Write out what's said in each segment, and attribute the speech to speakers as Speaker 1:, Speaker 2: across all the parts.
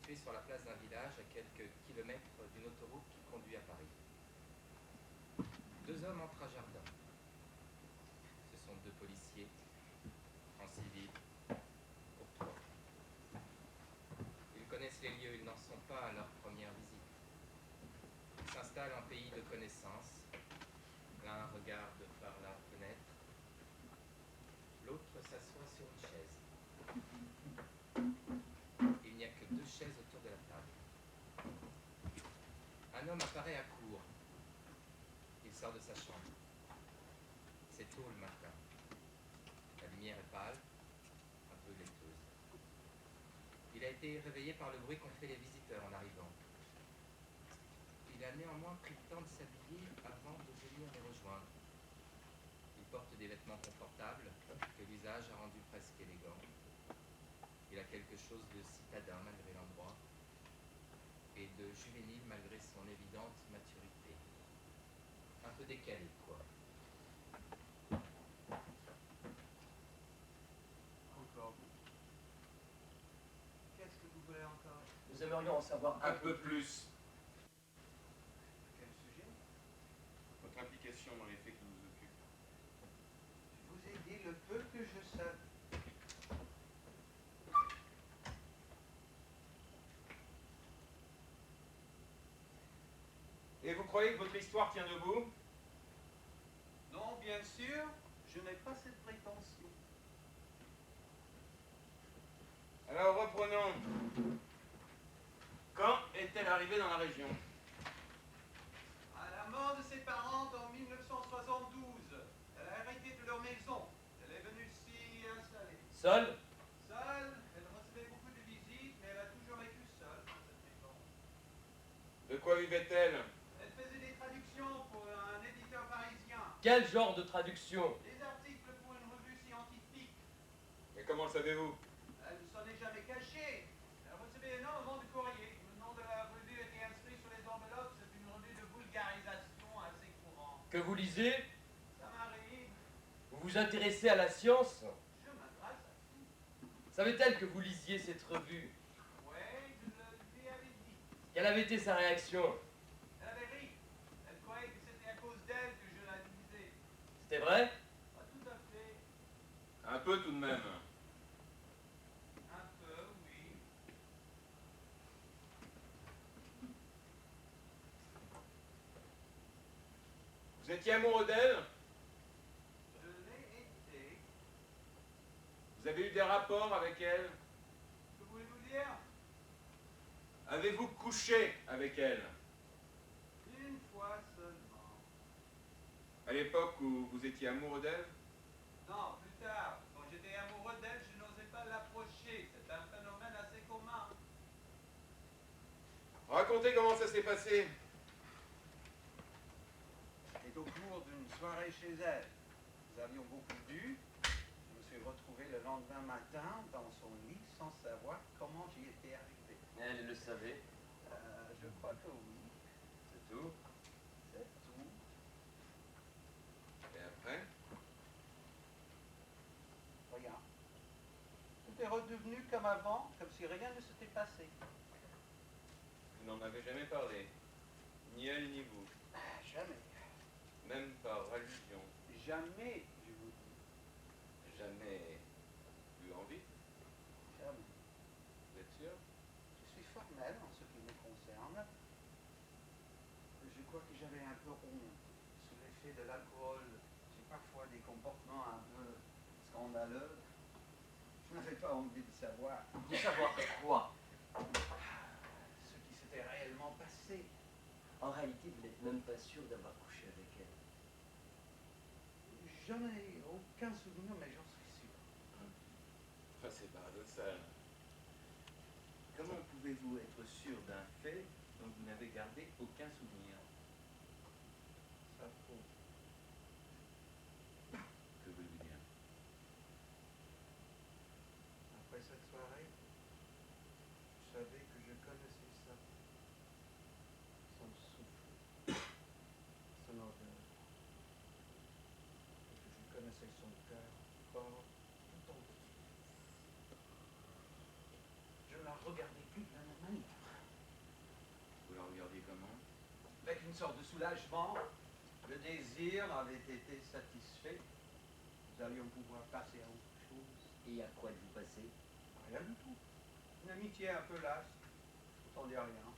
Speaker 1: située sur la place d'un village à quelques kilomètres d'une autoroute qui conduit à Paris. Deux hommes entrent à Jardin. Ce sont deux policiers, en civil, courtois. Ils connaissent les lieux, ils n'en sont pas à leur première visite. Ils s'installent en pays de connaissance. L'un regarde par la fenêtre, l'autre s'assoit sur une chaise. Il n'y a que deux chaises autour de la table. Un homme apparaît à court. Il sort de sa chambre. C'est tôt le matin. La lumière est pâle, un peu laiteuse. Il a été réveillé par le bruit qu'ont fait les visiteurs en arrivant. Il a néanmoins pris le temps de s'habiller avant de venir les rejoindre. Il porte des vêtements confortables que l'usage a rendus presque élégants. Il a quelque chose de citadin malgré l'endroit et de juvénile malgré son évidente maturité. Un peu décalé, quoi.
Speaker 2: Encore. Qu'est-ce que vous voulez encore?
Speaker 3: Nous aimerions en savoir
Speaker 4: un peu plus.
Speaker 2: Quel sujet?
Speaker 4: Votre implication dans les faits qui nous occupent.
Speaker 2: Je vous ai dit le peu que je sais.
Speaker 4: Et vous croyez que votre histoire tient debout?
Speaker 2: Non, bien sûr, je n'ai pas cette prétention.
Speaker 4: Alors reprenons. Quand est-elle arrivée dans la région?
Speaker 2: À la mort de ses parents en 1972, elle a hérité de leur maison. Elle est venue s'y installer.
Speaker 3: Seule?
Speaker 2: Seule, elle recevait beaucoup de visites, mais elle a toujours vécu seule dans cette maison.
Speaker 4: De quoi vivait-elle?
Speaker 2: Elle faisait des traductions pour un éditeur parisien.
Speaker 3: Quel genre de traduction?
Speaker 2: Des articles pour une revue scientifique.
Speaker 4: Et comment le savez-vous?
Speaker 2: Elle ne s'en est jamais cachée. Elle recevait énormément de courriers. Le nom de la revue était inscrit sur les enveloppes. C'est une revue de vulgarisation assez courante.
Speaker 3: Que vous lisez?
Speaker 2: Ça m'arrive.
Speaker 3: Vous vous intéressez à la science?
Speaker 2: Je m'adresse à tout.
Speaker 3: Savait-elle que vous lisiez cette revue?
Speaker 2: Oui, je lui avais dit.
Speaker 3: Quelle avait été sa réaction?
Speaker 2: Elle avait ri. Elle croyait que c'était à cause d'elle que je la lisais.
Speaker 3: C'était vrai?
Speaker 2: Pas tout à fait.
Speaker 4: Un peu tout de même.
Speaker 2: Un peu, oui.
Speaker 4: Vous étiez amoureux d'elle?
Speaker 2: Je l'ai été.
Speaker 4: Vous avez eu des rapports avec elle?
Speaker 2: Que voulez-vous dire?
Speaker 4: Avez-vous couché avec elle?
Speaker 2: Une fois seulement.
Speaker 4: À l'époque où vous étiez amoureux d'elle?
Speaker 2: Non, plus tard. Quand j'étais amoureux d'elle, je n'osais pas l'approcher. C'est un phénomène assez commun.
Speaker 4: Racontez comment ça s'est passé.
Speaker 2: C'était au cours d'une soirée chez elle. Nous avions beaucoup bu. Je me suis retrouvé le lendemain matin dans son lit sans savoir comment j'y étais arrivé.
Speaker 3: Elle le savait.
Speaker 2: Je crois que oui.
Speaker 3: C'est tout.
Speaker 2: C'est tout.
Speaker 4: Et après?
Speaker 2: Rien. Tout est redevenu comme avant, comme si rien ne s'était passé.
Speaker 4: Vous n'en avez jamais parlé. Ni elle ni vous.
Speaker 2: Jamais.
Speaker 4: Même par allusion.
Speaker 2: Jamais, je vous dis.
Speaker 4: Jamais eu envie.
Speaker 2: Jamais.
Speaker 4: Vous êtes sûr?
Speaker 2: Je suis formel en ce qui me concerne. Je crois que j'avais un peu honte. Sous l'effet de l'alcool, j'ai parfois des comportements un peu scandaleux. Je n'avais pas envie de savoir
Speaker 3: De savoir quoi?
Speaker 2: ce qui s'était réellement passé.
Speaker 3: En réalité, vous n'êtes même pas sûr d'avoir couché avec elle.
Speaker 2: J'en ai aucun souvenir, mais j'en suis sûr.
Speaker 4: Enfin, c'est paradoxal.
Speaker 5: Comment pouvez-vous être sûr d'un fait dont vous n'avez gardé aucun souvenir?
Speaker 2: Ça prouve.
Speaker 5: Que voulez-vous dire?
Speaker 2: Après cette soirée, je savais que je connaissais ça. Son souffle, son odeur. Et que je connaissais son cœur fort tout entier. Je ne la regardais plus de la même manière. soulagement, le désir avait été satisfait. Nous allions pouvoir passer à autre chose.
Speaker 3: Et à quoi êtes-vous passé?
Speaker 2: Rien du tout. Une amitié un peu lasse. Autant dire rien.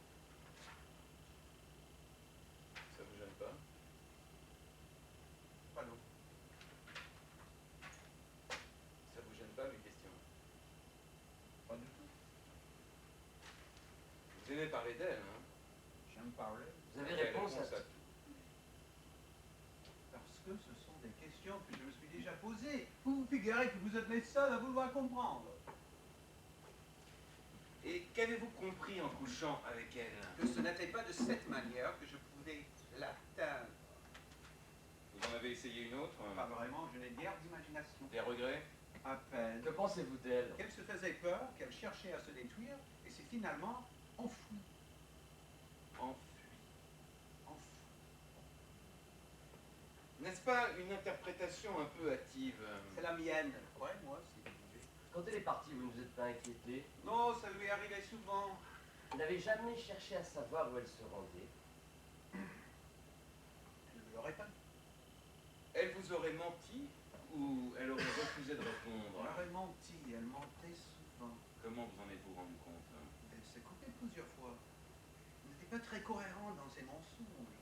Speaker 4: Ça vous gêne pas?
Speaker 2: Pardon.
Speaker 4: Ça vous gêne pas mes questions?
Speaker 2: Pas du tout.
Speaker 4: Vous aimez parler d'elle, hein?
Speaker 2: J'aime parler.
Speaker 3: Vous avez
Speaker 4: Quelle
Speaker 3: réponse à
Speaker 4: tout.
Speaker 2: Parce que ce sont des questions que je me suis déjà posées. Vous vous figurez que vous êtes les seuls à vouloir comprendre.
Speaker 4: Et qu'avez-vous compris en couchant avec elle?
Speaker 2: Que ce n'était pas de cette manière que je pouvais l'atteindre.
Speaker 4: Vous en avez essayé une autre?
Speaker 2: Pas vraiment, je n'ai guère d'imagination.
Speaker 4: Des regrets?
Speaker 2: À peine.
Speaker 3: Que pensez-vous d'elle?
Speaker 2: Qu'elle se faisait peur, qu'elle cherchait à se détruire, et s'est finalement enfouie.
Speaker 4: Enfui.
Speaker 2: Enfouie.
Speaker 4: N'est-ce pas une interprétation un peu hâtive?
Speaker 2: C'est la mienne. Ouais, moi, si vous voulez.
Speaker 3: Quand elle est partie, vous ne vous êtes pas inquiété?
Speaker 2: Non, ça lui arrivait souvent.
Speaker 3: Vous n'avez jamais cherché à savoir où elle se rendait?
Speaker 2: Je ne l'aurais pas dit.
Speaker 4: Elle vous aurait menti ou elle aurait refusé de répondre?
Speaker 2: Elle aurait menti, elle mentait souvent.
Speaker 4: Comment vous en êtes-vous rendu compte?
Speaker 2: Elle s'est coupée plusieurs fois. Elle n'était pas très cohérente dans ses mensonges.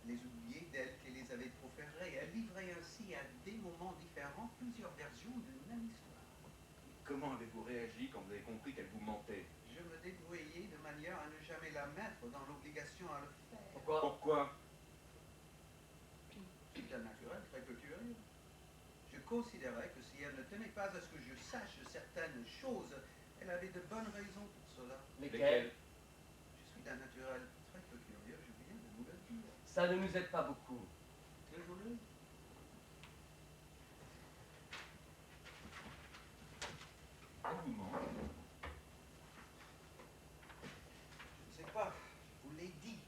Speaker 2: Les oubliés d'elle qui les avait proférés. Elle livrait ainsi à des moments différents plusieurs versions d'une même histoire.
Speaker 4: Comment avez-vous réagi quand vous avez compris qu'elle vous mentait?
Speaker 2: Je me débrouillais de manière à ne jamais la mettre dans l'obligation à le faire.
Speaker 3: Pourquoi?
Speaker 4: Pourquoi?
Speaker 2: C'est un naturel très peu curieux. Je considérais que si elle ne tenait pas à ce que je sache certaines choses, elle avait de bonnes raisons pour cela.
Speaker 3: Lesquelles?
Speaker 2: Je suis d'un naturel très peu curieux, je viens de vous le dire.
Speaker 3: Ça ne nous aide pas beaucoup.
Speaker 2: Désolé.
Speaker 4: Elle vous ment.
Speaker 2: Je ne sais pas, je vous l'ai dit.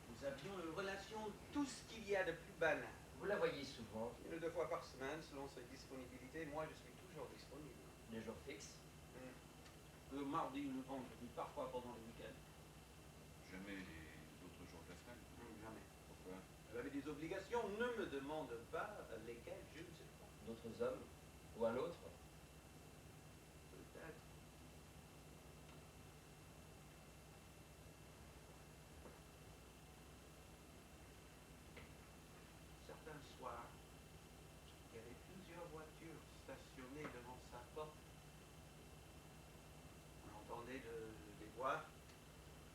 Speaker 2: Nous avions une relation tout ce qu'il y a de plus banal.
Speaker 3: Vous la voyez souvent,
Speaker 2: 1 ou 2 fois par semaine, selon ses disponibilités. Moi, je suis toujours disponible.
Speaker 3: les jours fixes.
Speaker 2: Le mardi ou le vendredi, parfois pendant le week-end.
Speaker 4: Jamais les autres jours de la semaine.
Speaker 2: Jamais.
Speaker 4: Pourquoi?
Speaker 2: Elle avait des obligations, ne me demande pas lesquelles, je ne sais pas.
Speaker 3: D'autres hommes? Ou un autre?
Speaker 2: Peut-être. Certains soirs, il y avait plusieurs voitures stationnées devant sa porte. On entendait des voix,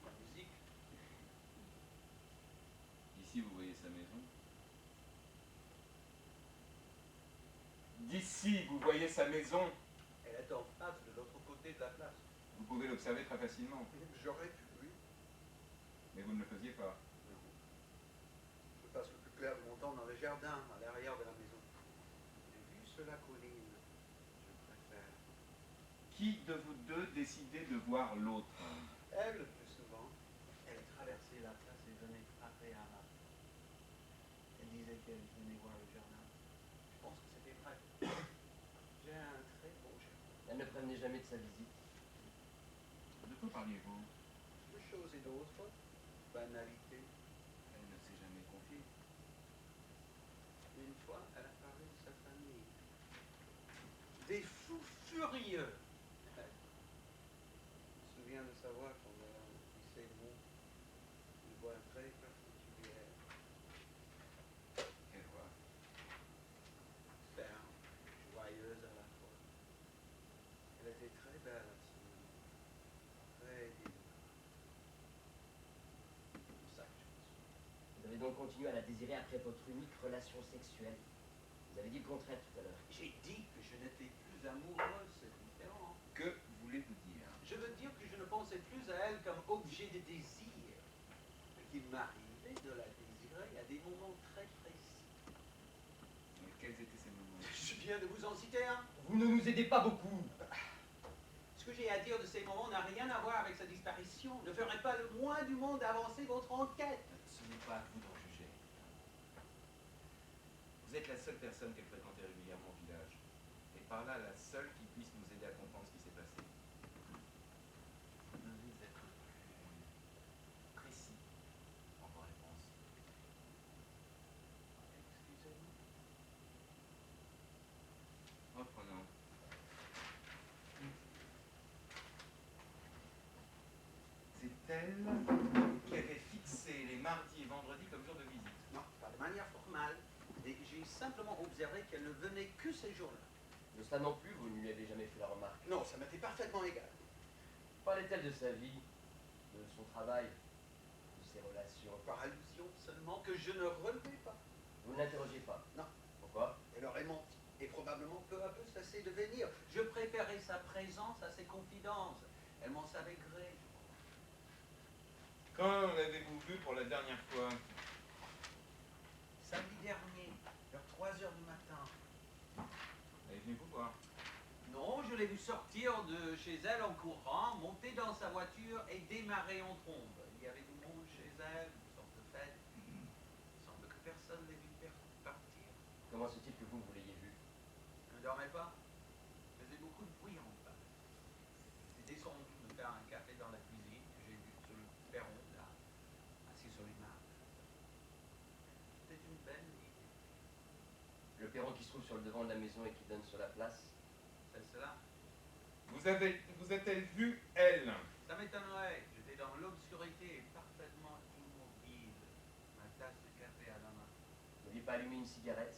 Speaker 2: de la musique.
Speaker 4: D'ici, vous voyez sa maison? D'ici, vous voyez sa maison?
Speaker 2: Elle est en face de l'autre côté de la place.
Speaker 4: Vous pouvez l'observer très facilement.
Speaker 2: J'aurais pu, oui.
Speaker 4: Mais vous ne le faisiez pas.
Speaker 2: Non. Je passe le plus clair de mon temps dans le jardin, à l'arrière de la maison. J'ai vu sur la colline. Je préfère.
Speaker 4: Qui de vous deux décidait de voir l'autre?
Speaker 2: Elle, le plus souvent, elle traversait la place et venait frapper à ma. Elle disait qu'elle venait voir le jardin. Je pense que c'était vrai. J'ai un très beau jardin.
Speaker 3: Elle ne prévenait jamais de sa visite.
Speaker 4: De quoi parliez-vous?
Speaker 2: De choses et d'autres, banalités.
Speaker 4: Elle ne s'est jamais confiée.
Speaker 2: Une fois, elle a parlé de sa famille. Des fous furieux. Je me souviens de sa voix quand elle a dit ces mots. Une voix très particulière.
Speaker 4: Quelle voix?
Speaker 2: Ferme, joyeuse à la fois. Elle était très belle à ce moment. Très libre. C'est ça que je me souviens.
Speaker 3: Vous avez donc continué à la désirer après votre unique relation sexuelle. Vous avez dit le contraire tout à l'heure.
Speaker 2: J'ai dit que je n'étais plus amoureux, c'est différent.
Speaker 4: Que voulez-vous dire?
Speaker 2: Je veux dire que je ne pensais plus à elle comme objet de désir. Mais qu'il m'arrivait de la désirer à des moments très précis.
Speaker 4: Mais quels étaient ces moments?
Speaker 2: Je viens de vous en citer un.
Speaker 3: Vous ne nous aidez pas beaucoup.
Speaker 2: Ce que j'ai à dire de ces moments n'a rien à voir avec sa disparition. Ne ferait pas le moins du monde avancer votre enquête.
Speaker 4: Ce n'est pas à vous d'en juger. Vous êtes la seule personne qu'elle fréquentait régulièrement au village. Et par là, la seule qui puisse nous aider à comprendre ce qui s'est passé. Vous devez être plus précis dans vos réponses. d'hôtel qui avait fixé les mardis et vendredis comme jour de visite.
Speaker 2: Non, pas de manière formale. Et j'ai simplement observé qu'elle ne venait que ces jours-là.
Speaker 3: De cela non plus, vous ne lui avez jamais fait la remarque.
Speaker 2: Non, ça m'était parfaitement égal.
Speaker 3: Parlait-elle de sa vie, de son travail, de ses relations?
Speaker 2: Par allusion seulement que je ne relevais pas.
Speaker 3: Vous ne l'interrogez pas?
Speaker 2: Non.
Speaker 3: Pourquoi?
Speaker 2: Elle aurait menti. Et probablement peu à peu cessé de venir. Je préférais sa présence à ses confidences. Elle m'en savait gré.
Speaker 4: Quand l'avez-vous vu pour la dernière fois?
Speaker 2: Samedi dernier, vers 3 heures du matin.
Speaker 4: Elle est venue vous voir.
Speaker 2: Non, je l'ai vu sortir de chez elle en courant, monter dans sa voiture et démarrer en trombe. Il y avait du monde chez elle, une sorte de fête. Il semble que personne l'ait vu partir.
Speaker 3: Comment se fait-il que vous l'ayez vu?
Speaker 2: Je ne dormais pas. Il faisait beaucoup de bruit en bas. J'étais descendu me faire un café dans la cuisine que j'ai vu sur le perron, là, assis sur les marches. C'était une belle nuit.
Speaker 3: Le perron qui se trouve sur le devant de la maison et qui donne sur la place?
Speaker 2: C'est cela.
Speaker 4: Vous a-t-elle vu, elle?
Speaker 2: Ça m'étonnerait. J'étais dans l'obscurité et parfaitement immobile. Ma tasse de café à la main.
Speaker 3: Vous n'aviez pas allumé une cigarette?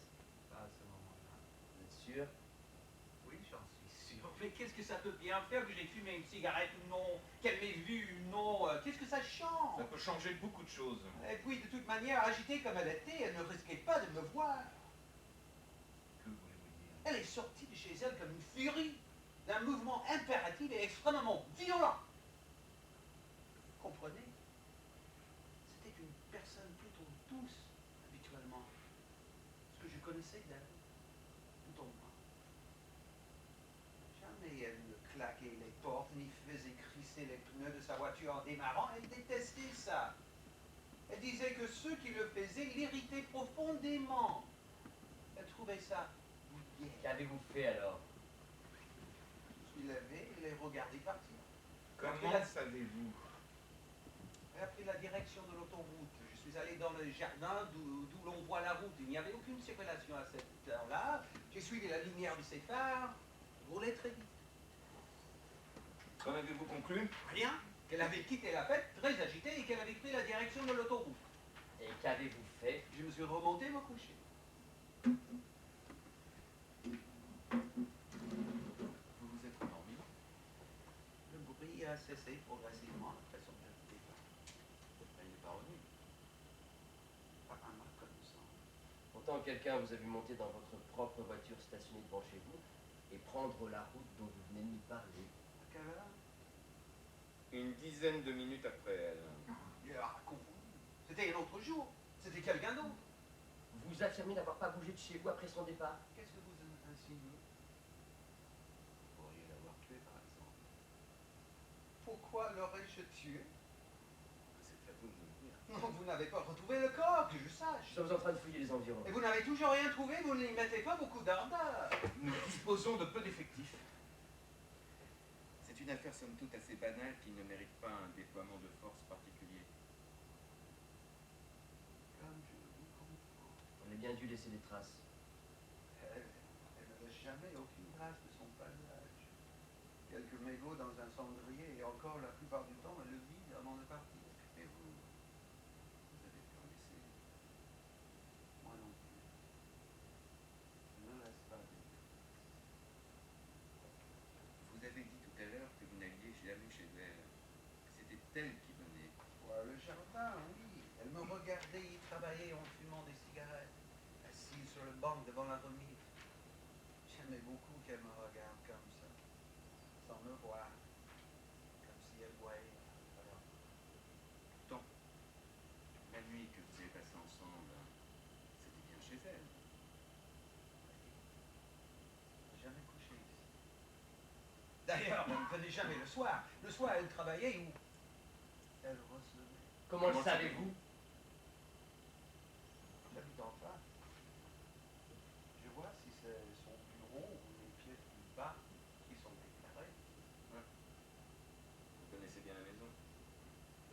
Speaker 2: Pas à ce moment-là.
Speaker 3: Vous êtes sûr?
Speaker 2: Oui, j'en suis sûr. Mais qu'est-ce que ça peut bien faire que j'ai fumé une cigarette ou non? Qu'elle m'ait vu ou non? Qu'est-ce que ça change?
Speaker 4: Ça peut changer beaucoup de choses.
Speaker 2: Et puis, de toute manière, agitée comme elle était, elle ne risquait pas de me voir.
Speaker 4: Que voulez-vous dire?
Speaker 2: Elle est sortie de chez elle comme une furie, d'un mouvement impératif et extrêmement violent. Comprenez? C'était une personne plutôt douce, habituellement. Ce que je connaissais d'elle, tout au moins. Jamais elle ne claquait les portes, ni faisait crisser les pneus de sa voiture en démarrant. Elle détestait ça. Elle disait que ceux qui le faisaient l'irritaient profondément. Elle trouvait ça vulgaire.
Speaker 3: Qu'avez-vous fait alors?
Speaker 2: Je suis levé et les regardé partir.
Speaker 4: Comment savez-vous?
Speaker 2: Elle a pris la direction de l'autoroute. Je suis allé dans le jardin d'où l'on voit la route. Il n'y avait aucune circulation à cette heure-là. J'ai suivi la lumière de ses phares. Roulait très vite.
Speaker 4: Qu'en avez-vous conclu?
Speaker 2: Rien. Qu'elle avait quitté la fête très agitée et qu'elle avait pris la direction de l'autoroute.
Speaker 3: Et qu'avez-vous fait?
Speaker 2: Je me suis remonté me coucher.
Speaker 4: Vous vous êtes endormi?
Speaker 2: Le bruit a cessé progressivement après son départ.
Speaker 4: Elle n'est pas revenue.
Speaker 2: Pas à ma connaissance.
Speaker 3: Pourtant, quelqu'un vous a vu monter dans votre propre voiture stationnée devant chez vous et prendre la route dont vous venez de nous parler.
Speaker 2: À quelle heure?
Speaker 4: Une dizaine de minutes après elle.
Speaker 2: Il a confondu. C'était un autre jour. C'était quelqu'un d'autre.
Speaker 3: Vous affirmez n'avoir pas bougé de chez vous après son départ?
Speaker 2: Qu'est-ce que vous insinuez?
Speaker 4: Vous pourriez l'avoir tué, par exemple.
Speaker 2: Pourquoi l'aurais-je tué?
Speaker 4: C'est à vous de me le dire.
Speaker 2: Non, vous n'avez pas retrouvé le corps, que je sache.
Speaker 3: Nous sommes en train de fouiller les environs.
Speaker 2: Et vous n'avez toujours rien trouvé, vous n'y mettez pas beaucoup d'ardeur.
Speaker 4: Nous disposons de peu d'effectifs. C'est une affaire somme toute assez banale qui ne mérite pas un déploiement de force particulier.
Speaker 2: Comme je vous comprends.
Speaker 3: On a bien dû laisser des traces.
Speaker 2: Elle ne laisse jamais aucune trace de son passage. Quelques mégots dans un cendrier et encore la plupart du temps elle le vide avant de partir.
Speaker 4: Et vous avez pu en laisser.
Speaker 2: Moi non plus. Je ne laisse pas de
Speaker 4: Vous avez dit tout à l'heure que vous n'alliez jamais chez elle. C'était elle qui venait.
Speaker 2: Ouais, le jardin, oui. Elle me regardait y travailler en fumant des cigarettes, assise sur le banc devant la remise. J'aimais beaucoup qu'elle me regarde comme ça, sans me voir, comme si elle voyait. Alors,
Speaker 4: Pourtant, la nuit que vous avez passée ensemble, c'était bien chez elle.
Speaker 2: jamais couché ici. D'ailleurs, elle ne venait jamais le soir. Le soir, elle travaillait ou elle recevait.
Speaker 3: Comment le
Speaker 4: Comment
Speaker 3: savez-vous?
Speaker 2: J'habite en face. Je vois si c'est son bureau ou les pièces du bas qui sont éclairées.
Speaker 4: Vous connaissez bien la maison.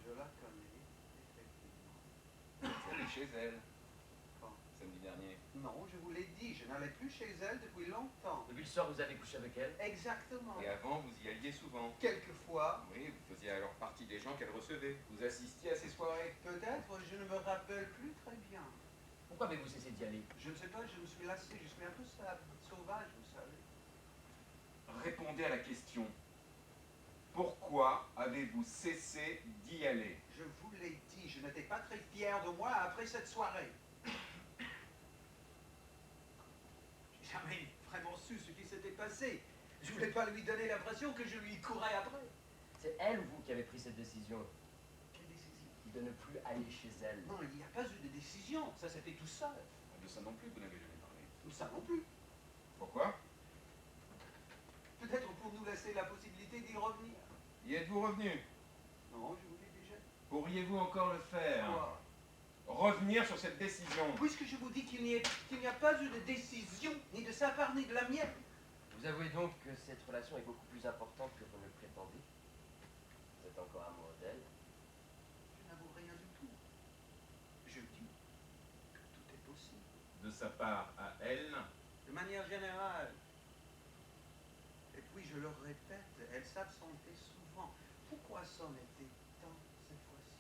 Speaker 2: Je la connais, effectivement.
Speaker 4: Vous allez chez elle.
Speaker 2: Quand?
Speaker 4: samedi dernier.
Speaker 2: Non, je vous l'ai dit, je n'allais plus chez elle depuis longtemps.
Speaker 3: Depuis le soir, vous avez couché avec elle?
Speaker 2: Exactement.
Speaker 4: Et avant, vous y alliez souvent.
Speaker 2: Quelquefois,
Speaker 4: Oui, vous faisiez alors partie des gens qu'elle recevait. Vous assistiez à ses soirées.
Speaker 2: peut-être, je ne me rappelle plus très bien.
Speaker 3: Pourquoi avez-vous cessé d'y aller?
Speaker 2: Je ne sais pas, je me suis lassé, je suis un peu sauvage, vous savez.
Speaker 4: Répondez à la question. Pourquoi avez-vous cessé d'y aller?
Speaker 2: Je vous l'ai dit, je n'étais pas très fier de moi après cette soirée. J'ai jamais vraiment su ce qui s'était passé. Je voulais pas lui donner l'impression que je lui courais après.
Speaker 3: C'est elle ou vous qui avez pris cette décision
Speaker 2: Quelle décision?
Speaker 3: de ne plus aller chez elle?
Speaker 2: Non, il n'y a pas eu de décision, ça s'est fait tout seul.
Speaker 4: De ça non plus, vous n'avez jamais parlé.
Speaker 2: Ça non plus.
Speaker 4: Pourquoi?
Speaker 2: Peut-être pour nous laisser la possibilité d'y revenir.
Speaker 4: Y êtes-vous revenu?
Speaker 2: Non, je vous l'ai déjà dit.
Speaker 4: Pourriez-vous encore le faire?
Speaker 2: Quoi?
Speaker 4: Revenir sur cette décision?
Speaker 2: Puisque je vous dis qu'il n'y a pas eu de décision, ni de sa part, ni de la mienne.
Speaker 3: Vous avouez donc que cette relation est beaucoup plus importante que vous ne le prétendez? Vous êtes encore amoureux d'elle?
Speaker 2: Je n'avoue rien du tout. Je dis que tout est possible.
Speaker 4: De sa part à elle?
Speaker 2: De manière générale. Et puis, je le répète, elle s'absentait souvent. Pourquoi ça en était tant cette fois-ci?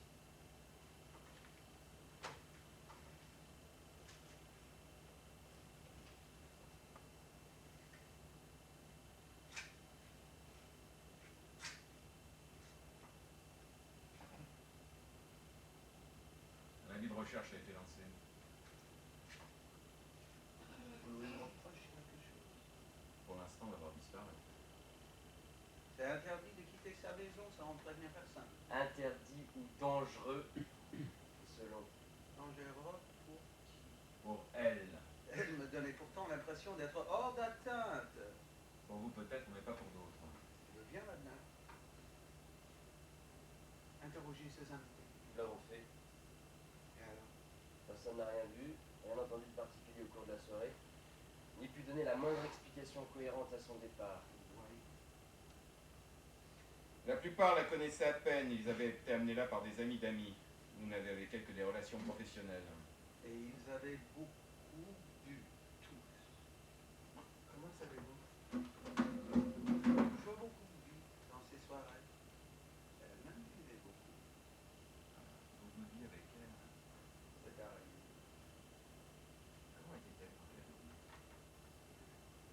Speaker 4: Un avis de recherche a été lancé.
Speaker 2: Vous lui reprochez quelque chose?
Speaker 4: Pour l'instant, d'avoir disparu.
Speaker 2: C'est interdit de quitter sa maison sans en prévenir personne.
Speaker 3: Interdit ou dangereux, selon.
Speaker 2: Dangereux pour qui?
Speaker 4: Pour elle.
Speaker 2: Elle me donnait pourtant l'impression d'être hors d'atteinte.
Speaker 4: Pour vous peut-être, mais pas pour d'autres.
Speaker 2: Je veux bien là-dedans. Interroger ses invités.
Speaker 3: Nous l'avons fait.
Speaker 2: Et alors?
Speaker 3: Personne n'a rien vu, rien entendu de particulier au cours de la soirée, ni pu donner la moindre explication cohérente à son départ.
Speaker 2: Oui.
Speaker 4: La plupart la connaissaient à peine. Ils avaient été amenés là par des amis d'amis. Vous n'avez avec elle que des relations professionnelles.
Speaker 2: Et ils avaient beaucoup bu, tous. Comment savez-vous? Je beaucoup bu dans ces soirées. Elle même buvait beaucoup.
Speaker 4: Vous buviez avec elle.
Speaker 2: C'est arrivé.
Speaker 4: Comment était-elle quand elle avait bu?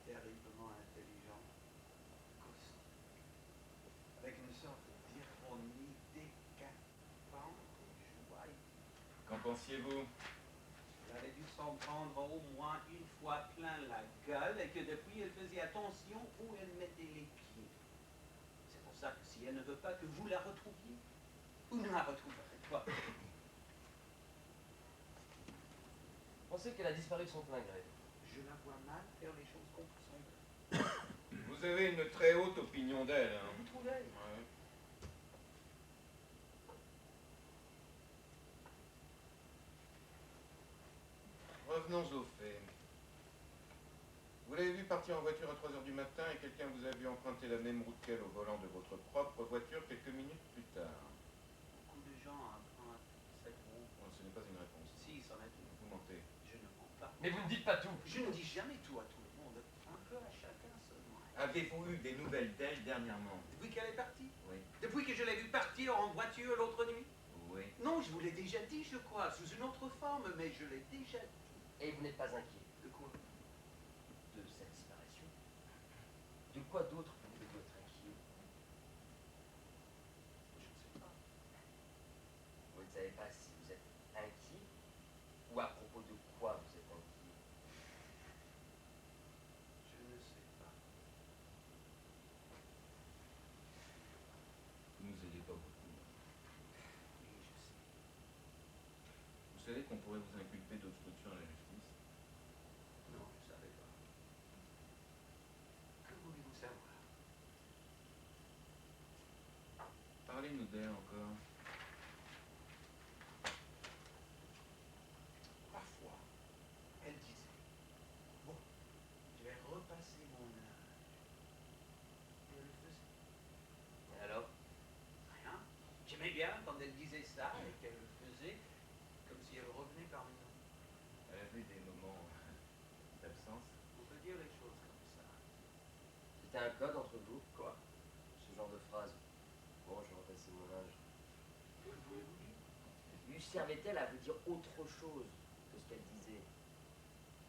Speaker 2: Terriblement intelligent, caustique, avec une sorte d'ironie décapante et joyeuse.
Speaker 4: Qu'en pensiez-vous?
Speaker 2: Elle avait dû s'en prendre au moins une fois plein la gueule et que depuis elle faisait attention où elle mettait les pieds. C'est pour ça que si elle ne veut pas que vous la retrouviez, vous ne la retrouverez pas.
Speaker 3: Pensez qu'elle a disparu de son plein gré.
Speaker 2: Je la vois mal faire les choses contre son gré.
Speaker 4: Vous avez une très haute opinion d'elle. Hein.
Speaker 2: Vous trouvez?
Speaker 4: Ouais. Revenons aux faits. Vous l'avez vu partir en voiture à 3 h du matin et quelqu'un vous a vu emprunter la même route qu'elle au volant de votre propre voiture quelques minutes plus tard.
Speaker 2: Beaucoup de gens empruntent cette route.
Speaker 4: Bon, ce n'est pas une réponse.
Speaker 2: Si, c'en est une.
Speaker 4: Vous mentez.
Speaker 2: Je ne mens pas.
Speaker 3: Mais vous ne dites pas tout.
Speaker 2: Je ne dis jamais tout à tout le monde. Un peu à chacun seulement.
Speaker 5: Avez-vous eu des nouvelles d'elle dernièrement?
Speaker 2: Depuis qu'elle est partie?
Speaker 5: Oui.
Speaker 2: Depuis que je l'ai vue partir en voiture l'autre nuit?
Speaker 5: Oui.
Speaker 2: Non, je vous l'ai déjà dit, je crois, sous une autre forme, mais je l'ai déjà dit.
Speaker 3: Et vous n'êtes pas inquiet
Speaker 2: De quoi?
Speaker 3: de cette disparition? De quoi d'autre pouvez-vous être inquiet?
Speaker 2: Je ne sais pas.
Speaker 3: Vous ne savez pas si vous êtes inquiet ou à propos de quoi vous êtes inquiet?
Speaker 2: Je ne sais pas.
Speaker 4: Vous nous aidez pas beaucoup.
Speaker 2: Oui, je sais.
Speaker 4: Vous savez qu'on pourrait vous inculper d'obstruction à la justice?
Speaker 2: Non, je ne savais pas. Que voulez-vous savoir?
Speaker 4: Parlez-nous d'elle encore.
Speaker 2: Parfois, elle disait, bon, je vais repasser mon âge. Et elle le faisait.
Speaker 3: Et alors?
Speaker 2: Rien. J'aimais bien quand elle disait ça et qu'elle le faisait comme si elle revenait parmi nous.
Speaker 4: Elle avait des
Speaker 3: C'était un code entre vous? Quoi? Ce genre de phrase. Bon, je vais repasser mon linge. Lui servait-elle à vous dire autre chose que ce qu'elle disait?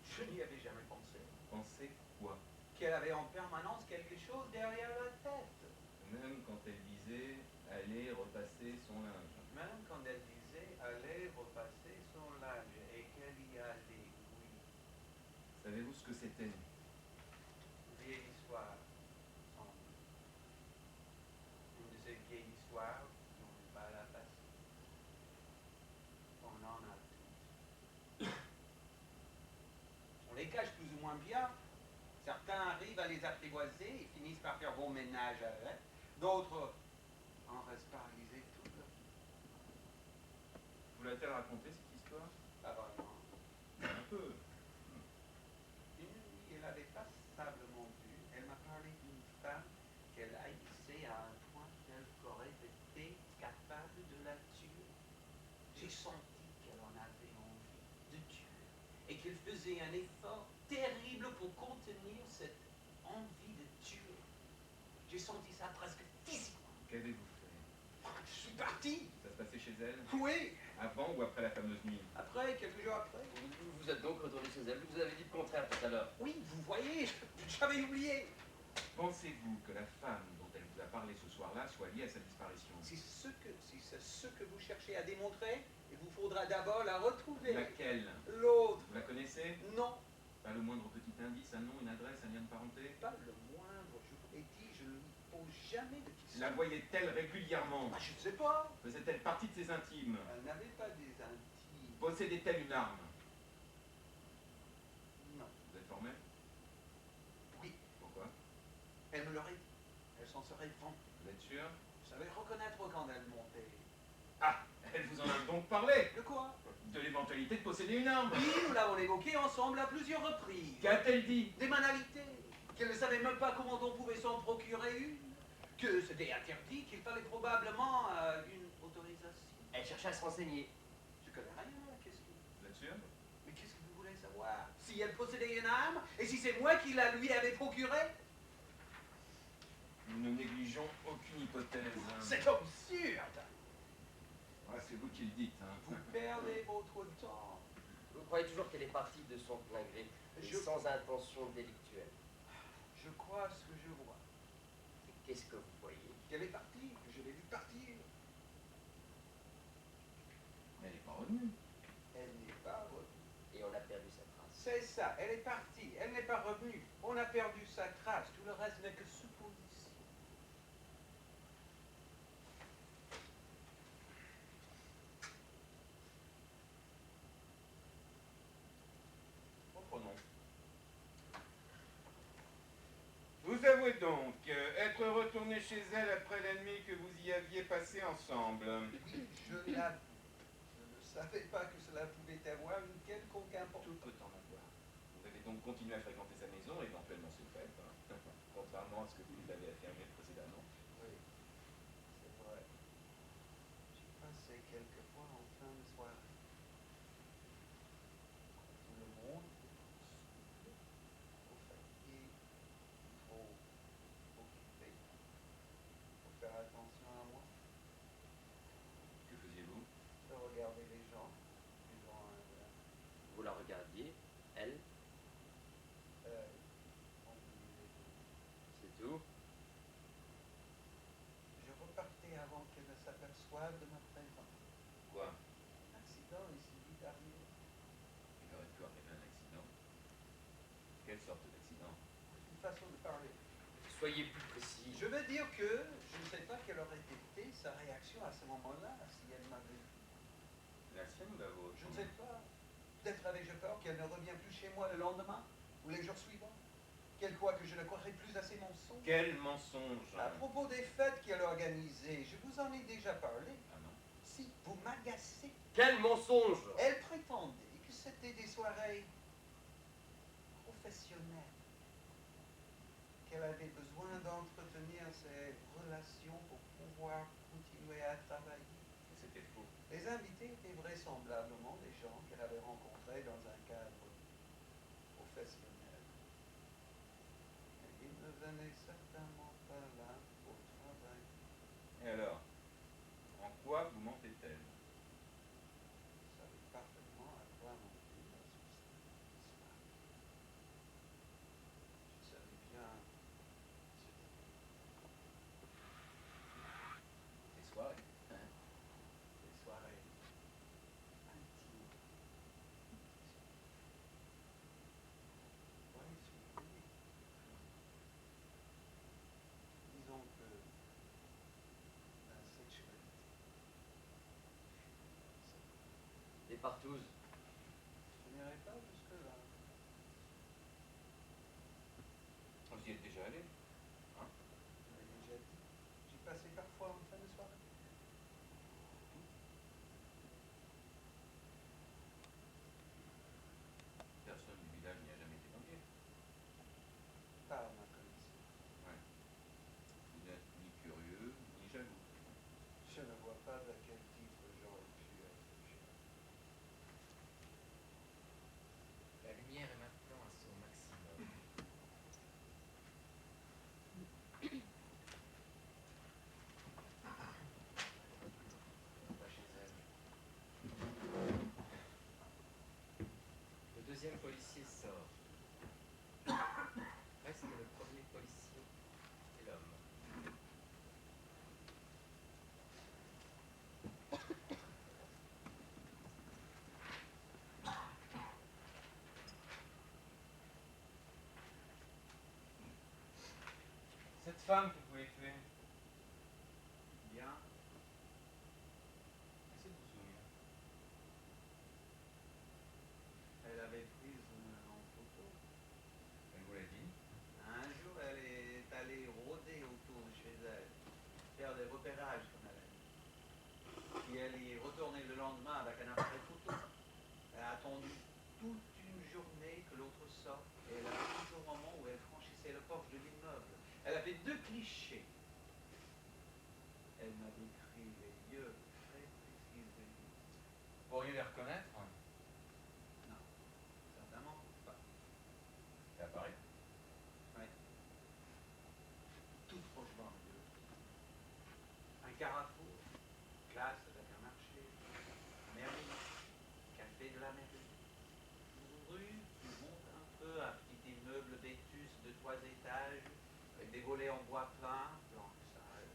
Speaker 2: Je n'y avais jamais pensé.
Speaker 5: Pensez quoi?
Speaker 2: Qu'elle avait en permanence quelque chose derrière la tête.
Speaker 5: Même quand elle disait aller repasser son linge.
Speaker 2: Même quand elle disait aller repasser son linge et qu'elle y allait, oui.
Speaker 5: Savez-vous ce que c'était?
Speaker 2: Vieille histoire, sans doute. Une de ces vieilles histoires qui n'ont pas la passer. On en a toutes. On les cache plus ou moins bien. Certains arrivent à les apprivoiser et finissent par faire bon ménage avec. D'autres en restent paralysés toute leur vie.
Speaker 5: Vous l'a-t-elle raconté cette histoire?
Speaker 2: Pas vraiment.
Speaker 5: Un peu.
Speaker 2: Une nuit, elle avait passablement bu. Elle m'a parlé d'une femme qu'elle haïssait à un point tel qu'aurait été capable de la tuer. J'ai senti qu'elle en avait envie de tuer et qu'elle faisait un effort terrible pour contenir cette envie de tuer. J'ai senti ça presque physiquement.
Speaker 5: Qu'avez-vous fait?
Speaker 2: Je suis parti.
Speaker 5: Ça se passait chez elle?
Speaker 2: Oui.
Speaker 5: Avant ou après la fameuse nuit?
Speaker 2: Après, quelques jours après.
Speaker 3: Vous êtes donc retourné chez elle. Vous avez dit le contraire tout à l'heure.
Speaker 2: Oui, vous voyez, j'avais oublié.
Speaker 5: Pensez-vous que la femme dont elle vous a parlé ce soir-là soit liée à sa disparition?
Speaker 2: Si c'est ce que vous cherchez à démontrer, il vous faudra d'abord la retrouver.
Speaker 5: Laquelle?
Speaker 2: L'autre.
Speaker 5: Vous la connaissez?
Speaker 2: Non,
Speaker 5: Pas le moindre petit indice, un nom, une adresse, un lien de parenté?
Speaker 2: pas le moindre. Je vous l'ai dit, je ne lui pose jamais de questions.
Speaker 5: La voyait-elle régulièrement?
Speaker 2: Ah, je ne sais pas.
Speaker 5: Faisait-elle partie de ses intimes?
Speaker 2: Elle n'avait pas des intimes.
Speaker 5: Possédait-elle une arme?
Speaker 2: Non.
Speaker 5: Vous êtes formel?
Speaker 2: Oui,
Speaker 5: Pourquoi?
Speaker 2: elle me l'aurait dit. Elle s'en serait vantée.
Speaker 5: Vous êtes sûr?
Speaker 2: Je savais reconnaître quand elle montait.
Speaker 5: Ah! Elle vous en a donc parlé?
Speaker 2: De quoi?
Speaker 5: De l'éventualité de posséder une arme?
Speaker 2: Oui, nous l'avons évoqué ensemble à plusieurs reprises.
Speaker 5: Qu'a-t-elle dit?
Speaker 2: Des banalités. Qu'elle ne savait même pas comment on pouvait s'en procurer une. Que c'était interdit, qu'il fallait probablement une autorisation.
Speaker 3: Elle cherchait à se renseigner.
Speaker 2: Je connais rien à la question.
Speaker 5: Vous êtes sûr?
Speaker 2: Mais qu'est-ce que vous voulez savoir? Si elle possédait une arme, et si c'est moi qui la lui avais procurée?
Speaker 5: Nous ne négligeons aucune hypothèse.
Speaker 2: C'est absurde!
Speaker 5: Ouais, c'est vous qui le dites, hein.
Speaker 2: Vous perdez votre temps.
Speaker 3: Vous croyez toujours qu'elle est partie de son plein gré, et
Speaker 2: Je-
Speaker 3: sans intention délictuelle.
Speaker 2: Je crois ce que je vois.
Speaker 3: Et qu'est-ce que vous voyez?
Speaker 2: Qu'elle est partie, que je l'ai vue partir.
Speaker 5: Mais elle n'est pas revenue.
Speaker 2: Elle n'est pas revenue.
Speaker 3: Et on a perdu sa trace.
Speaker 2: C'est ça, elle est partie, elle n'est pas revenue. On a perdu sa trace, tout le reste n'est que supposition.
Speaker 5: Reprenons. Vous avouez donc être retourné chez elle après la nuit que vous y aviez passé ensemble.
Speaker 2: Oui, je l'avoue. Je ne savais pas que cela pouvait avoir une quelconque importance.
Speaker 5: Tout peut en avoir. Vous avez donc continué à fréquenter sa maison, éventuellement ce fait, hein, contrairement à ce que vous l'avez affirmé précédemment.
Speaker 2: Oui, c'est vrai. J'y passais quelquefois en fin de soirée. Tout le monde était trop fatigué, trop occupé pour faire attention à moi.
Speaker 5: Que faisiez-vous?
Speaker 2: Je regardais les gens, buvant un verre.
Speaker 3: Vous la regardiez, elle,
Speaker 2: On buvait les deux.
Speaker 3: c'est tout.
Speaker 2: Je repartais avant qu'elle ne s'aperçoive de ma présence.
Speaker 5: Quoi?
Speaker 2: L'accident est si vite arrivé.
Speaker 5: Il aurait pu arriver un accident. Quelle sorte d'accident?
Speaker 2: C'est une façon de parler.
Speaker 3: Soyez plus précis.
Speaker 2: Je veux dire que je ne sais pas quelle aurait été sa réaction à ce moment-là si elle m'avait vu.
Speaker 5: La sienne ou la vôtre?
Speaker 2: Je ne sais pas. Peut-être avais-je peur qu'elle ne revienne plus chez moi le lendemain ou les jours suivants. Qu'elle croit que je ne croirais plus à ses mensonges.
Speaker 5: Quel mensonge?
Speaker 2: À propos des fêtes qu'elle organisées, je vous en ai déjà parlé.
Speaker 5: Ah non?
Speaker 2: Si, vous m'agacez.
Speaker 3: Quel mensonge!
Speaker 2: Elle prétendait que c'était des soirées professionnelles. Qu'elle avait besoin d'entretenir ses relations pour pouvoir continuer à travailler.
Speaker 5: C'était faux.
Speaker 2: Les invités étaient vraisemblablement des gens qu'elle avait rencontrés dans un cadre professionnel. Mais il ne vous n'êtes certainement pas là pour travailler.
Speaker 5: Et alors, en quoi vous mentait-elle?
Speaker 2: Vous savez parfaitement à quoi mentir, n'est-ce pas? Je savais bien
Speaker 5: Des soirées.
Speaker 2: des soirées intimes. Oui, si vous voulez. Disons que la sexualité.
Speaker 3: Les partouzes.
Speaker 2: Je n'irai pas jusque-là.
Speaker 5: Vous y êtes déjà allé?
Speaker 2: Je l'ai déjà dit. J'y passais parfois en fin de soirée.
Speaker 5: Personne du village n'y a jamais témoigné.
Speaker 2: Pas à ma connaissance.
Speaker 5: Ouais. Vous n'êtes ni curieux, ni jaloux.
Speaker 2: Je ne vois pas à quel titre j'aurais pu être jaloux.
Speaker 1: La lumière est maintenant à son maximum.
Speaker 3: On va chez elle.
Speaker 1: Le deuxième policier sort. Reste le premier policier et l'homme.
Speaker 5: Cette femme que vous avez tuée,
Speaker 2: Bien.
Speaker 5: essayez de vous souvenir.
Speaker 2: Elle avait prise en photo.
Speaker 1: Elle vous l'a dit.
Speaker 2: Un jour, elle est allée rôder autour de chez elle, faire des repérages, comme elle a dit. Puis elle y est retournée le lendemain avec un appareil photo. Elle a attendu toute une journée que l'autre sorte, et elle a pris au moment où elle franchissait le porche de l'immeuble. Elle avait deux clichés. Elle m'a décrit les lieux très précisément.
Speaker 5: Vous pourriez les reconnaître?
Speaker 2: Non, certainement pas.
Speaker 5: C'est à Paris.
Speaker 2: Oui. Tout prochement de Dieu. Un carrefour, classe avec un marché, mairie, café de la mairie. Une rue qui monte un peu, un petit immeuble vétuste de 3 étages, avec des volets en bois plein, blanc sale.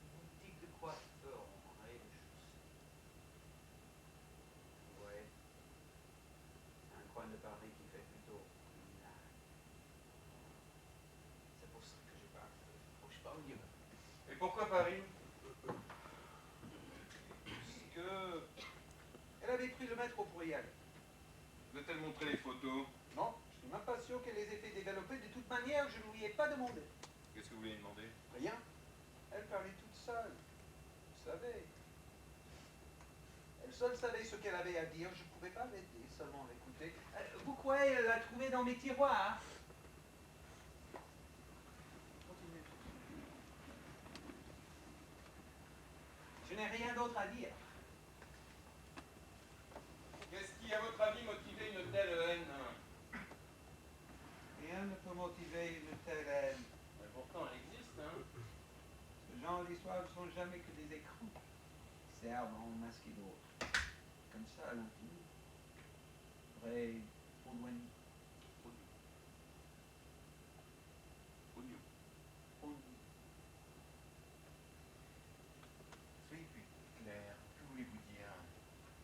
Speaker 2: Une boutique de coiffeur en rez-de-chaussée. Ouais. Un coin de Paris qui fait plutôt criminal. C'est pour ça que j'ai pas appelé. Faut que je parle mieux.
Speaker 5: Et pourquoi Paris?
Speaker 2: Parce que elle avait pris le métro pour y aller.
Speaker 5: Vous a-t-elle montré les photos?
Speaker 2: Non, je suis même pas sûr qu'elle les ait fait développer. De toute manière, je ne lui ai pas demandé.
Speaker 5: Qu'est-ce que vous voulez lui demander?
Speaker 2: Rien. Elle parlait toute seule. Vous savez. Elle seule savait ce qu'elle avait à dire. Je ne pouvais pas l'aider, seulement l'écouter. Vous croyez elle l'a trouvé dans mes tiroirs? Continuez. Je n'ai rien d'autre à dire.
Speaker 5: Qu'est-ce qui, à votre avis, motivait une telle haine?
Speaker 2: Rien ne peut motiver une telle haine.
Speaker 5: Mais pourtant, elle existe, hein?
Speaker 2: Ce genre d'histoires ne sont jamais que des écrans qui servent à en masquer d'autres. Comme ça, à l'infini. Vrai ou loin.
Speaker 5: Oignon. Soyez plus clair. Que voulez-vous dire?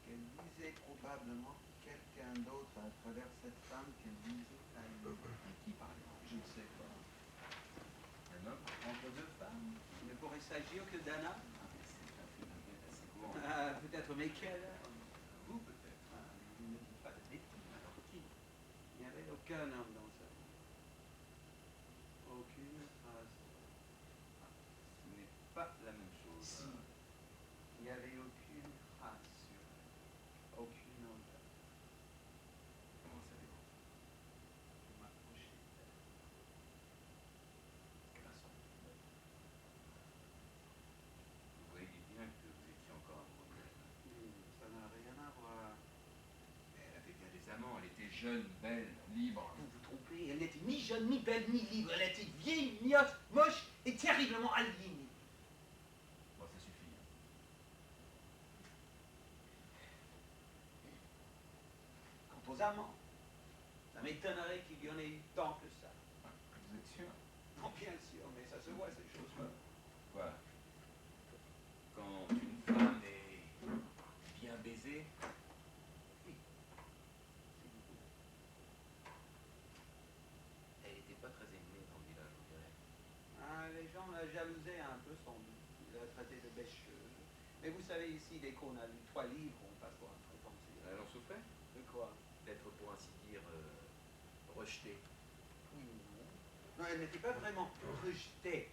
Speaker 2: Qu'elle visait probablement quelqu'un d'autre à travers cette femme qu'elle visait à lui. Qui par exemple? Je ne sais pas.
Speaker 5: Un homme entre deux femmes?
Speaker 2: Il ne pourrait s'agir que d'un homme.
Speaker 5: C'est un phénomène assez courant.
Speaker 2: Peut-être, mais quel homme?
Speaker 5: Vous, peut-être.
Speaker 2: Il ne dit pas de bêtises. Alors qui? Il n'y avait aucun homme dans sa vie. Aucune trace.
Speaker 5: Ce n'est pas la même chose.
Speaker 2: Si. Il n'y avait aucune trace sur elle. Aucune odeur.
Speaker 5: Comment savez-vous?
Speaker 2: Je m'approchais d'elle.
Speaker 5: Grâce à vous. Vous voyez bien que vous étiez encore amoureux d'elle.
Speaker 2: Ça n'a
Speaker 5: jeune, belle, libre.
Speaker 2: Vous vous trompez, elle n'était ni jeune, ni belle, ni libre. Elle était vieille, miotte, moche et terriblement aliénée.
Speaker 5: Bon, ça suffit.
Speaker 2: Quant aux amants, ça m'étonnerait qu'il y en ait eu tant que ça.
Speaker 5: Vous êtes sûr?
Speaker 2: Non, bien sûr, mais ça se voit ces choses-là.
Speaker 5: Quoi? Quand une femme est bien baisée,
Speaker 2: Oui. C'est beaucoup.
Speaker 1: Elle n'était pas très aimée dans le village, on dirait.
Speaker 2: Ah, les gens la jalousaient un peu sans doute. Ils la traitaient de bêcheuse. Mais vous savez, ici, dès qu'on a lu 3 livres, on passe pour un prétentieux.
Speaker 1: Elle en souffrait
Speaker 2: De quoi?
Speaker 1: d'être, pour ainsi dire, rejetée.
Speaker 2: Oui, non. Non, elle n'était pas vraiment rejetée.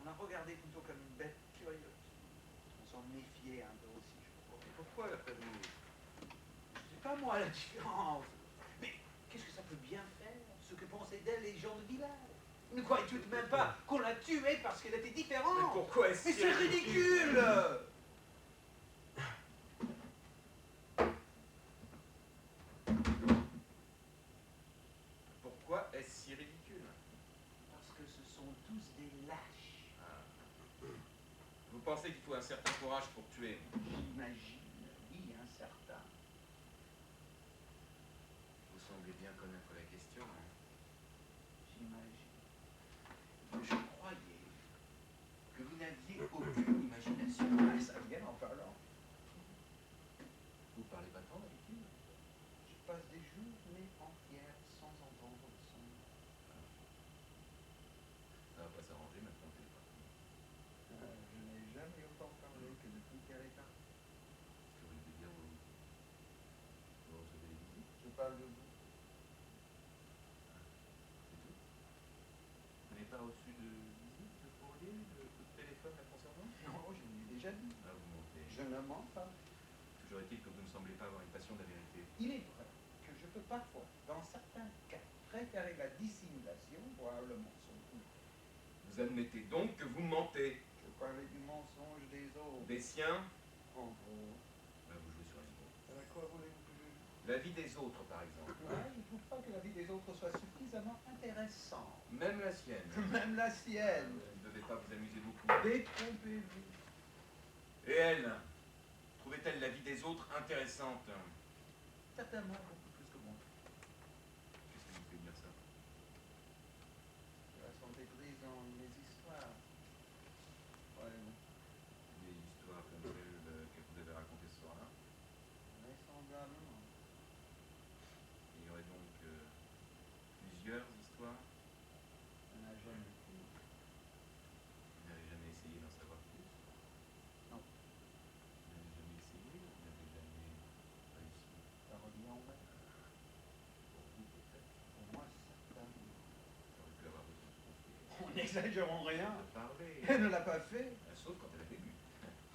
Speaker 2: On la regardait plutôt comme une bête curieuse. On s'en méfiait un peu aussi, je crois.
Speaker 1: Et pourquoi, d'après vous?
Speaker 2: Je sais pas moi la différence. Mais qu'est-ce que ça peut bien faire, ce que pensaient d'elle les gens de village? Ne croyez tout de même pas qu'on l'a tuée parce qu'elle était
Speaker 1: Mais
Speaker 2: différente?
Speaker 1: pourquoi est-ce
Speaker 2: Mais c'est ridicule!
Speaker 1: Pourquoi est-ce si ridicule?
Speaker 2: Parce que ce sont tous des lâches.
Speaker 5: vous pensez qu'il faut un certain courage pour tuer?
Speaker 2: J'imagine, oui, un certain.
Speaker 1: Vous semblez bien connaître la question. Hein.
Speaker 2: J'imagine. Je croyais que vous n'aviez aucune imagination. Ah, ça vient en parlant.
Speaker 1: Vous parlez pas tant d'habitude?
Speaker 2: Je passe des journées entières sans entendre le son.
Speaker 1: Ça va pas s'arranger maintenant que c'est parti.
Speaker 2: Je n'ai jamais autant parlé que depuis qu'elle est partie.
Speaker 1: Ce que vous voulez dire, vous recevez des visites?
Speaker 2: Je parle de vous.
Speaker 1: C'est tout? Vous n'avez pas reçu de visite, de courrier, de coup de téléphone la concernant?
Speaker 2: Non, je vous l'ai déjà dit.
Speaker 1: Ah, vous mentez.
Speaker 2: Je ne mens pas.
Speaker 1: Toujours est-il que vous ne semblez pas avoir une passion de la vérité.
Speaker 2: Il est vrai que je peux parfois, dans certains cas, préférer la dissimulation, voire le mensonge.
Speaker 5: Vous admettez donc que vous mentez.
Speaker 2: Je parlais du mensonge des autres.
Speaker 5: Des siens,
Speaker 2: En gros.
Speaker 1: Là, vous jouez sur les mots.
Speaker 2: À quoi voulez-vous que je joue?
Speaker 5: la vie des autres par exemple.
Speaker 2: Ouais, je ne trouve pas que la vie des autres soit suffisamment intéressante.
Speaker 5: Même la sienne.
Speaker 2: Même la sienne.
Speaker 5: Vous ne devez pas vous amuser beaucoup.
Speaker 2: Détrompez-vous.
Speaker 5: Et elle, trouvait-elle la vie des autres intéressante?
Speaker 2: Certainement beaucoup plus que moi.
Speaker 5: Qu'est-ce qui vous fait dire ça?
Speaker 2: Je la sentais prise dans mes histoires. Ouais,
Speaker 5: Des histoires comme celle que vous avez racontée ce soir-là.
Speaker 2: vraisemblablement.
Speaker 5: Il y aurait donc plusieurs histoires.
Speaker 2: On n'a jamais pu.
Speaker 5: Vous n'avez jamais essayé d'en savoir plus?
Speaker 2: Non.
Speaker 5: Vous n'avez jamais essayé? Vous n'avez jamais réussi?
Speaker 2: Ça revient en vrai.
Speaker 5: Pour vous peut-être?
Speaker 2: Pour moi, certainement.
Speaker 5: J'aurais pu avoir besoin de se confier.
Speaker 2: Oh, n'exagérons rien.
Speaker 5: De parler.
Speaker 2: Elle ne l'a pas fait.
Speaker 5: Sauf quand elle avait bu.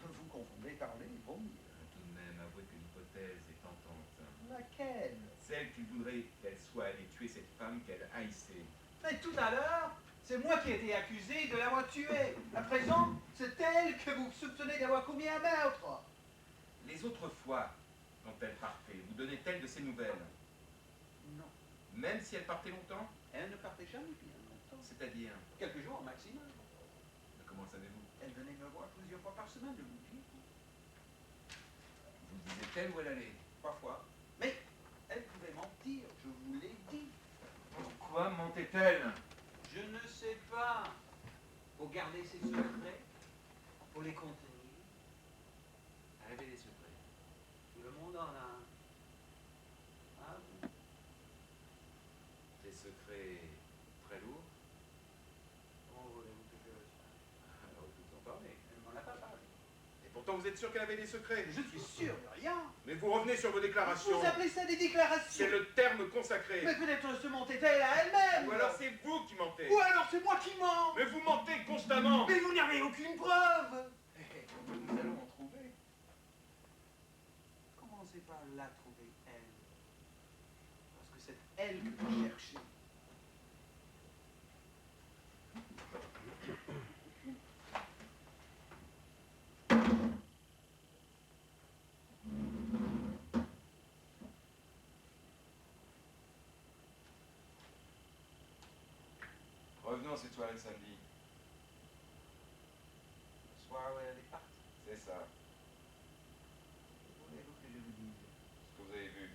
Speaker 2: Vous confondez parler et vomir.
Speaker 5: Tout de même, avouez que l'hypothèse est tentante.
Speaker 2: Laquelle?
Speaker 5: Celle qui voudrait qu'elle soit allée tuer cette femme qu'elle haïssait.
Speaker 2: Mais tout à l'heure, c'est moi qui ai été accusé de l'avoir tuée. À présent, c'est elle que vous soupçonnez d'avoir commis un meurtre.
Speaker 5: Les autres fois, quand elle partait, vous donnait-elle de ses nouvelles?
Speaker 2: Non.
Speaker 5: Même si elle partait longtemps?
Speaker 2: Elle ne partait jamais bien longtemps.
Speaker 5: C'est-à-dire?
Speaker 2: Quelques jours au maximum.
Speaker 5: Mais comment savez-vous?
Speaker 2: Elle venait me voir plusieurs fois par semaine, je vous le dis.
Speaker 5: Vous disait-elle où elle allait?
Speaker 2: Parfois. Mais elle pouvait mentir, je vous l'ai dit.
Speaker 5: Pourquoi mentait-elle?
Speaker 2: Je ne sais pas. Pour garder ses secrets, pour les contenir.
Speaker 1: Révélez les secrets.
Speaker 2: Tout le monde en a. Ah oui.
Speaker 1: Des secrets très lourds.
Speaker 2: Comment voulez-vous que je le sache?
Speaker 1: Alors vous en parlez.
Speaker 2: Elle m'en a pas parlé.
Speaker 5: Et pourtant vous êtes sûr qu'elle avait des secrets?
Speaker 2: Je suis sûr de rien.
Speaker 5: Mais vous revenez sur vos déclarations.
Speaker 2: Vous appelez ça des déclarations?
Speaker 5: C'est le terme consacré.
Speaker 2: Mais peut-être se mentait-elle à elle-même.
Speaker 5: Ou alors c'est vous qui mentez.
Speaker 2: Ou alors c'est moi qui mens.
Speaker 5: Mais vous mentez constamment.
Speaker 2: Mais vous n'avez aucune preuve.
Speaker 5: Nous allons en trouver.
Speaker 2: Commencez par la trouver, elle. Parce que c'est elle que vous cherchez.
Speaker 5: cette soirée de samedi?
Speaker 2: Le soir où elle est partie.
Speaker 5: C'est ça.
Speaker 2: Voulez-vous que je vous dise?
Speaker 5: Ce que vous avez vu.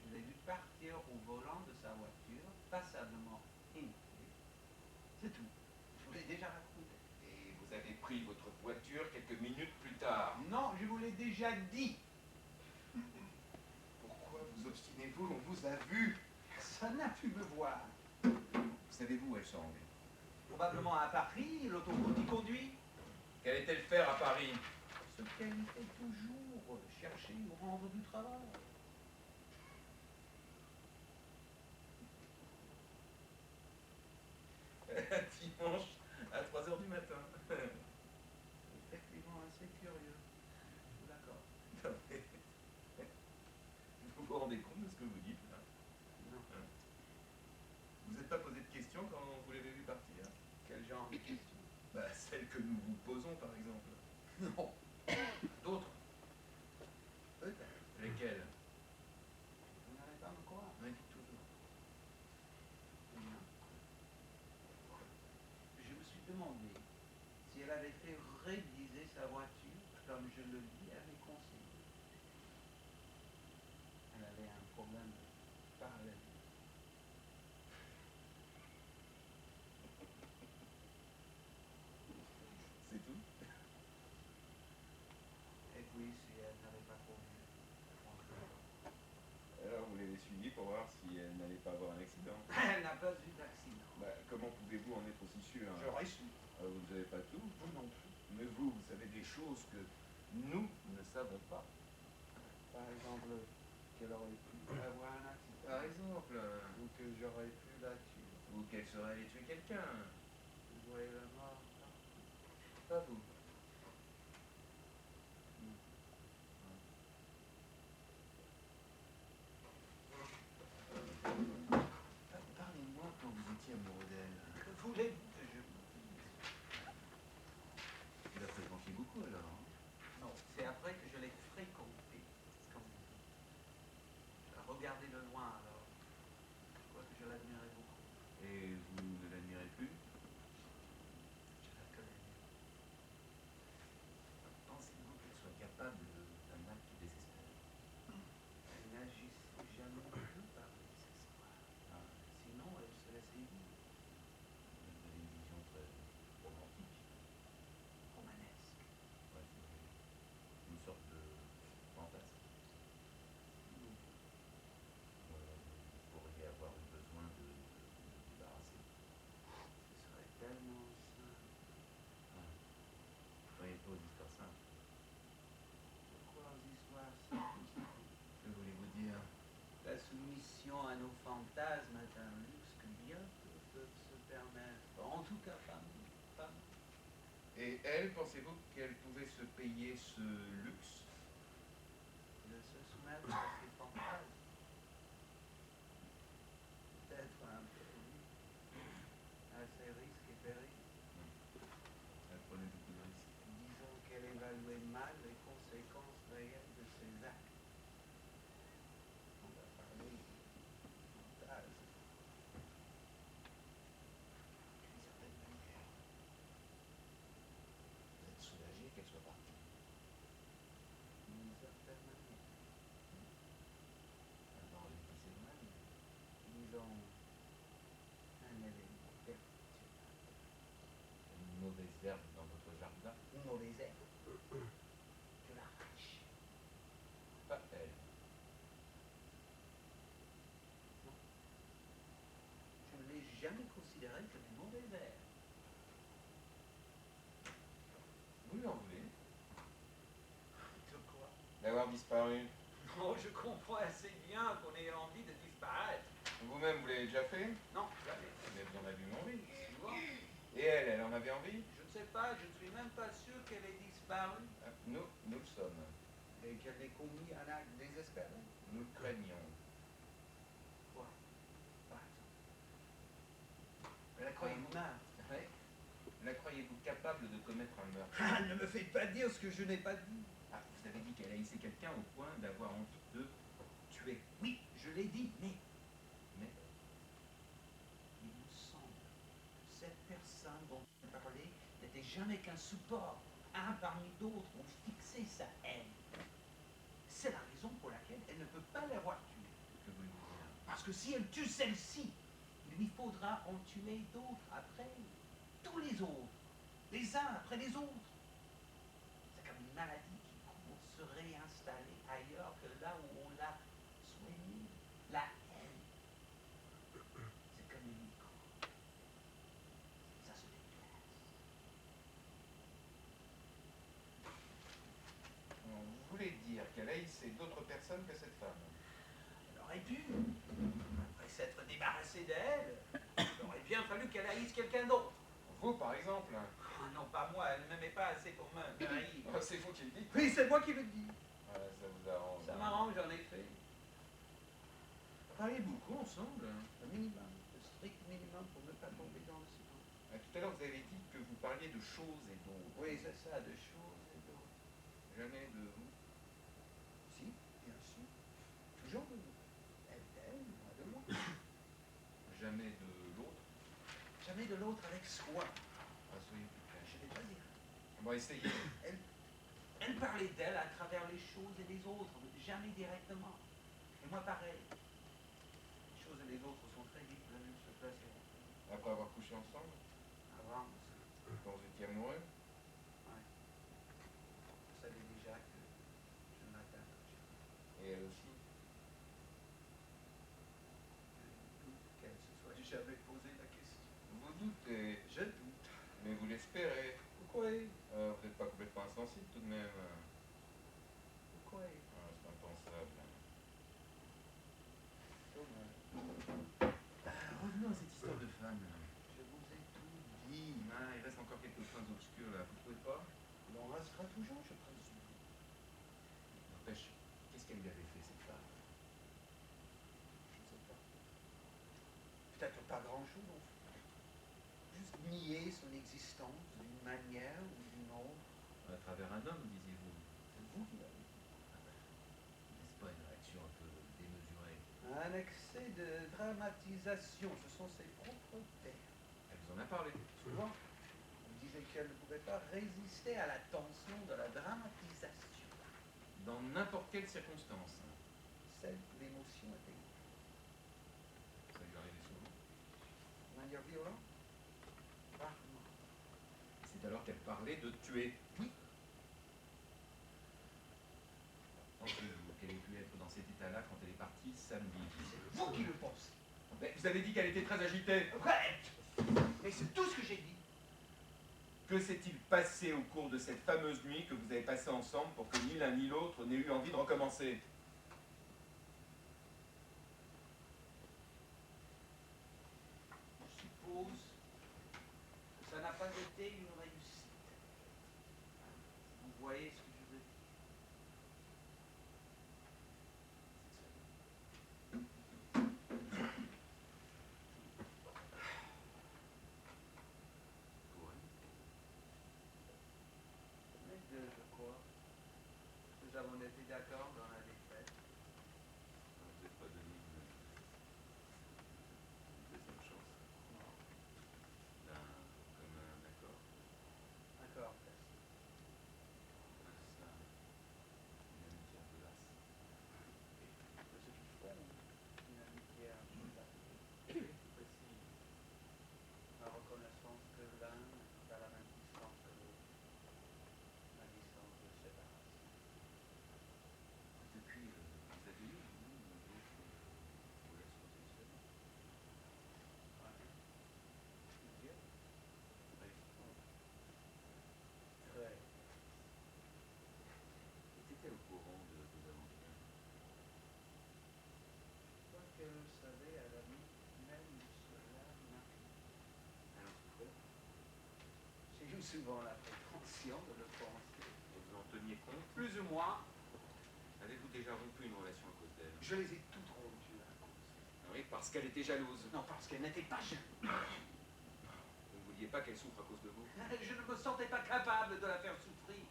Speaker 2: Je l'ai vu partir au volant de sa voiture, passablement inquiet. C'est tout. Je vous l'ai déjà raconté.
Speaker 5: Et vous avez pris votre voiture quelques minutes plus tard.
Speaker 2: Non, je vous l'ai déjà dit.
Speaker 5: Pourquoi vous obstinez-vous? On vous a vu.
Speaker 2: Personne n'a pu me voir.
Speaker 5: Savez-vous où elle s'en est?
Speaker 2: Probablement à Paris, l'autoroute y conduit.
Speaker 5: Qu'allait-elle faire à Paris?
Speaker 2: Ce qu'elle fait toujours, chercher ou rendre du travail.
Speaker 5: Dimanche à 3 heures du matin.
Speaker 2: Effectivement, assez curieux. Je vous l'accorde.
Speaker 5: Non, mais vous vous rendez compte de ce que vous dites là?
Speaker 2: Non.
Speaker 5: Vous n'êtes pas posé de questions quand vous l'avez vu partir?
Speaker 2: Quel genre de question?
Speaker 5: Bah, celle que nous vous posons par exemple.
Speaker 2: Non.
Speaker 5: D'autres?
Speaker 2: Peut-être.
Speaker 5: Lesquelles?
Speaker 2: Vous n'allez pas me croire.
Speaker 5: Oui, dites toujours.
Speaker 2: Non. Je me suis demandé si elle avait fait réviser sa voiture comme je le lui avais conseillé. Elle avait un problème de paralysie.
Speaker 5: C'est tout?
Speaker 2: Et puis si elle n'avait pas conduit.
Speaker 5: Alors vous l'avez suivie pour voir si elle n'allait pas avoir un accident.
Speaker 2: Elle n'a pas eu d'accident.
Speaker 5: Bah, comment pouvez-vous en être aussi sûr?
Speaker 2: J'aurais su.
Speaker 5: Vous ne savez pas tout?
Speaker 2: Vous non plus.
Speaker 5: Mais vous savez des choses que nous ne savons pas.
Speaker 2: Par exemple, qu'elle aurait pu avoir un accident.
Speaker 5: Par exemple,
Speaker 2: Ou que j'aurais pu la tuer.
Speaker 5: ou qu'elle serait allée tuer quelqu'un.
Speaker 2: Vous voyez la mort.
Speaker 5: Pas vous. Parlez-moi quand vous étiez amoureux d'elle.
Speaker 2: Que voulez-vous que je vous dise?
Speaker 5: Il a fréquenté beaucoup alors. Hein?
Speaker 2: Non, c'est après que je l'ai fréquentée, comme vous dites. Je la regardais de loin alors. Je crois que je l'admirais beaucoup.
Speaker 5: Et vous ne l'admirez plus?
Speaker 2: Je la connais bien.
Speaker 5: Pensez-vous qu'elle soit capable d'un acte désespéré?
Speaker 2: Elle n'agissait jamais que par le désespoir.
Speaker 5: Ah,
Speaker 2: Sinon, elle se laissait vivre.
Speaker 5: vous avez une vision très romantique.
Speaker 2: Romanesque.
Speaker 5: Ouais, une sorte de fantasme.
Speaker 2: Oui.
Speaker 5: Vous pourriez avoir eu besoin de vous débarrasser.
Speaker 2: Ce serait tellement simple.
Speaker 5: Ah. Vous croyez pas aux histoires simples?
Speaker 2: Pourquoi aux histoires simples?
Speaker 5: Que voulez-vous dire?
Speaker 2: La soumission à nos fantasmes est un luxe que bien peu peuvent se permettre. En tout cas, pas nous. Pas nous.
Speaker 5: Et elle, pensez-vous qu'elle pouvait se payer ce luxe?
Speaker 2: De se soumettre à ses fantasmes. Peut-être un peu, oui. À ses risques et périls.
Speaker 5: Elle prenait beaucoup de risques.
Speaker 2: Disons qu'elle évaluait mal les conséquences réelles de ses actes. On va parler de fantasmes.
Speaker 5: D'une certaine manière, vous êtes soulagé qu'elle soit partie.
Speaker 2: D'une certaine manière.
Speaker 5: Un danger qui s'éloigne.
Speaker 2: Disons un élément perpétuel.
Speaker 5: Une mauvaise herbe dans votre jardin.
Speaker 2: Une mauvaise herbe. Je l'arrache.
Speaker 5: Pas elle.
Speaker 2: Je ne l'ai jamais considérée comme une mauvaise herbe.
Speaker 5: Vous lui en voulez?
Speaker 2: De quoi?
Speaker 5: D'avoir disparu.
Speaker 2: Oh, je comprends assez bien qu'on ait envie de disparaître.
Speaker 5: Vous-même, vous l'avez déjà fait?
Speaker 2: Non, jamais.
Speaker 5: Mais vous en avez eu envie.
Speaker 2: Souvent.
Speaker 5: Et elle en avait envie?
Speaker 2: Je ne sais pas, je ne suis même pas sûr qu'elle ait disparu.
Speaker 5: Nous le sommes.
Speaker 2: Et qu'elle ait commis un acte désespéré.
Speaker 5: Nous le craignons.
Speaker 2: Quoi? Par exemple. La croyez-vous meurtre?
Speaker 5: Ouais. La croyez-vous capable de commettre un meurtre?
Speaker 2: Ah, ne me faites pas dire ce que je n'ai pas dit.
Speaker 5: Ah, vous avez dit qu'elle haïssait quelqu'un au point d'avoir envie de tuer.
Speaker 2: Oui, je l'ai dit, mais
Speaker 5: Mais
Speaker 2: il me semble que
Speaker 6: jamais qu'un support. Un parmi d'autres ont fixé sa haine. C'est la raison pour laquelle elle ne peut pas l'avoir tuée.
Speaker 1: Que voulez-vous dire?
Speaker 6: Parce que si elle tue celle-ci, il lui faudra en tuer d'autres après. Tous les autres. Les uns après les autres. C'est comme une maladie qui court se réinstaller ailleurs que là où on l'a soignée. La haine. C'est comme une microbe. Ça se déplace.
Speaker 4: Vous voulez dire qu'elle haïssait d'autres personnes que cette femme?
Speaker 6: Elle aurait pu, après s'être débarrassée d'elle, il aurait bien fallu qu'elle haïsse quelqu'un d'autre.
Speaker 4: Vous, par exemple?
Speaker 6: Oh non, pas moi, elle ne m'aimait pas assez pour me haïr.
Speaker 4: Oh, c'est vous qui le dites.
Speaker 6: Oui, c'est moi qui le dis.
Speaker 4: Ah, ça vous arrange.
Speaker 6: Ça m'arrange en effet.
Speaker 1: Vous parliez beaucoup ensemble.
Speaker 2: Le minimum, le strict minimum pour ne pas tomber dans le silence.
Speaker 4: Tout à l'heure, vous avez dit que vous parliez de choses et d'autres.
Speaker 2: Oui, c'est ça, de choses et d'autres.
Speaker 4: Jamais de vous.
Speaker 2: Si, bien sûr. Toujours de vous. Elle d'elle, moi de moi.
Speaker 4: Jamais de l'autre.
Speaker 6: Jamais de l'autre avec soi.
Speaker 4: Ah, soyez plus clair.
Speaker 6: Je vais pas dire.
Speaker 4: Bon, essayez.
Speaker 6: Elle parlait d'elle à travers les choses et les autres, mais jamais directement. Et moi pareil. Les choses et les autres sont très vite venues se placer.
Speaker 4: Après avoir couché ensemble,
Speaker 2: Avant,
Speaker 4: quand vous étiez amoureux,
Speaker 2: ouais. Je savais déjà que je ne l'atteindrais jamais.
Speaker 4: et elle aussi.
Speaker 2: Je doute qu'elle se soit jamais posé la question.
Speaker 4: Vous doutez,
Speaker 2: Je doute.
Speaker 4: mais vous l'espérez.
Speaker 2: Pourquoi?
Speaker 4: Vous n'êtes pas complètement insensible tout de même.
Speaker 2: Pourquoi?
Speaker 4: Ah, c'est impensable.
Speaker 2: Dommage.
Speaker 1: Revenons à cette histoire de femme.
Speaker 2: Je vous ai tout dit.
Speaker 1: Ah, il reste encore quelques points obscurs là, vous trouvez pas?
Speaker 2: Il en restera toujours, je présume.
Speaker 1: N'empêche, qu'est-ce qu'elle lui avait fait cette femme?
Speaker 2: Je ne sais pas. Peut-être pas grand-chose, non. Juste nier son existence d'une manière ou d'une autre.
Speaker 1: À travers un homme, disiez-vous.
Speaker 2: C'est vous qui l'avez dit.
Speaker 1: N'est-ce pas une réaction un peu démesurée?
Speaker 2: Un excès de dramatisation, ce sont ses propres termes.
Speaker 1: Elle vous en a parlé.
Speaker 2: Souvent, on disait qu'elle ne pouvait pas résister à la tension de la dramatisation.
Speaker 1: Dans n'importe quelle circonstance.
Speaker 2: Celle où l'émotion était
Speaker 1: Ça lui arrivait souvent.
Speaker 2: de manière violente. Rarement.
Speaker 1: C'est alors qu'elle parlait de tuer.
Speaker 2: Oui.
Speaker 1: Pensez-vous qu'elle ait pu être dans cet état-là quand elle est partie samedi?
Speaker 2: C'est vous qui le pensez.
Speaker 1: Mais vous avez dit qu'elle était très agitée.
Speaker 2: Ouais. Mais c'est tout ce que j'ai dit.
Speaker 1: Que s'est-il passé au cours de cette fameuse nuit que vous avez passée ensemble pour que ni l'un ni l'autre n'ait eu envie de recommencer?
Speaker 6: Je suppose que ça n'a pas été une réussite. Vous voyez ce que je veux dire?
Speaker 1: Pour elle.
Speaker 2: Mais de quoi? Nous avons été d'accord dans la défaite.
Speaker 1: Vous n'êtes pas donné une deuxième chance.
Speaker 2: Non.
Speaker 1: D'un commun accord.
Speaker 2: D'accord, tacite.
Speaker 1: Ça, une amitié un peu lasse.
Speaker 2: De ce qui font une amitié un peu large.
Speaker 1: Précis.
Speaker 2: La reconnaissance que l'un est à la même distance que l'autre. La distance de séparation.
Speaker 1: Depuis, vous avez eu, vous, d'autres relations sexuelles?
Speaker 2: Ouais. Plusieurs.
Speaker 1: Oui.
Speaker 2: Très.
Speaker 1: Était-elle au courant de vos aventures?
Speaker 2: Je crois qu'elle le savait à la nuit, même cela m'arrive.
Speaker 1: Elle en souffrait?
Speaker 2: J'ai eu souvent la prétention de le penser.
Speaker 1: Et vous en teniez compte?
Speaker 2: Plus ou moins,
Speaker 1: Avez-vous déjà rompu une relation à cause d'elle?
Speaker 2: je les ai toutes rompues à cause.
Speaker 1: Oui, parce qu'elle était jalouse.
Speaker 2: Non, parce qu'elle n'était pas jeune.
Speaker 1: Vous ne vouliez pas qu'elle souffre à cause de vous?
Speaker 6: Je ne me sentais pas capable de la faire souffrir.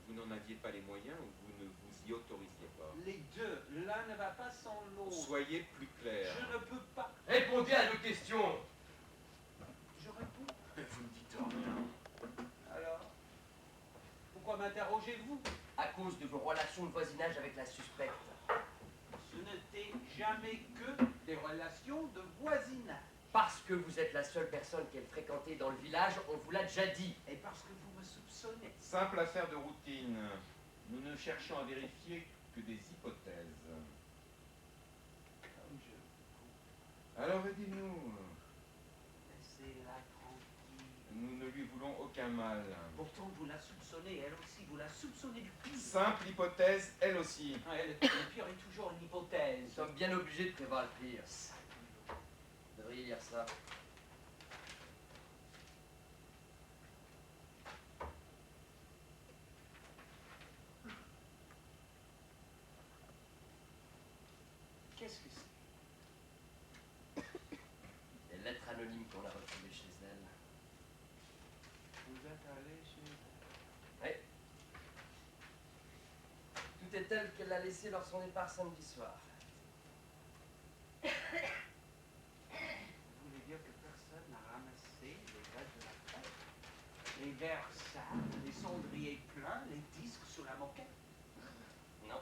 Speaker 1: Vous n'en aviez pas les moyens ou vous ne vous y autorisiez pas?
Speaker 6: Les deux, l'un ne va pas sans l'autre.
Speaker 1: Soyez plus clair.
Speaker 6: Je ne peux pas.
Speaker 3: Répondez à nos questions.
Speaker 2: Je réponds.
Speaker 1: Vous ne dites rien.
Speaker 2: Alors,
Speaker 6: m'interrogez-vous?
Speaker 3: À cause de vos relations de voisinage avec la suspecte.
Speaker 6: Ce n'était jamais que des relations de voisinage.
Speaker 3: Parce que vous êtes la seule personne qu'elle fréquentait dans le village, on vous l'a déjà dit.
Speaker 6: Et parce que vous me soupçonnez.
Speaker 4: Simple affaire de routine. Nous ne cherchons à vérifier que des hypothèses.
Speaker 6: Comme je
Speaker 4: Alors dites-nous,
Speaker 6: laissez-la tranquille.
Speaker 4: nous ne lui voulons aucun mal.
Speaker 6: Pourtant, vous la soupçonnez, elle aussi, vous la soupçonnez du pire.
Speaker 4: Simple hypothèse, elle aussi.
Speaker 6: Le pire est toujours une
Speaker 3: Nous
Speaker 6: hypothèse.
Speaker 3: sommes bien obligés de prévoir le pire.
Speaker 6: Ça,
Speaker 3: Vous devriez lire ça.
Speaker 6: qu'est-ce que c'est?
Speaker 3: Des lettres anonymes qu'on a retrouvées chez elle.
Speaker 6: Vous êtes allé chez elle.
Speaker 3: Ouais. Tout est tel qu'elle l'a laissé lors de son départ samedi soir.
Speaker 6: Vous voulez dire que personne n'a ramassé les restes de la fête? Les verres sales, les cendriers pleins, les disques sous la moquette?
Speaker 3: Non.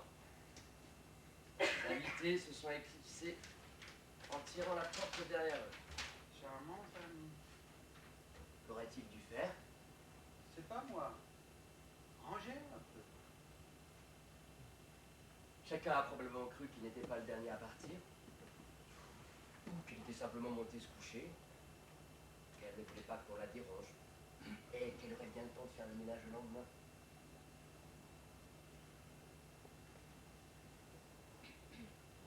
Speaker 3: Les invités se sont éclipsés en tirant la porte derrière eux.
Speaker 2: Charmant, ami.
Speaker 3: Qu'aurait-il dû faire?
Speaker 2: C'est pas moi. Rangez un peu.
Speaker 3: Chacun a probablement cru qu'il n'était pas le dernier à partir. Ou qu'il était simplement monté se coucher. Qu'elle ne voulait pas qu'on la dérange. Et qu'elle aurait bien le temps de faire le ménage le lendemain.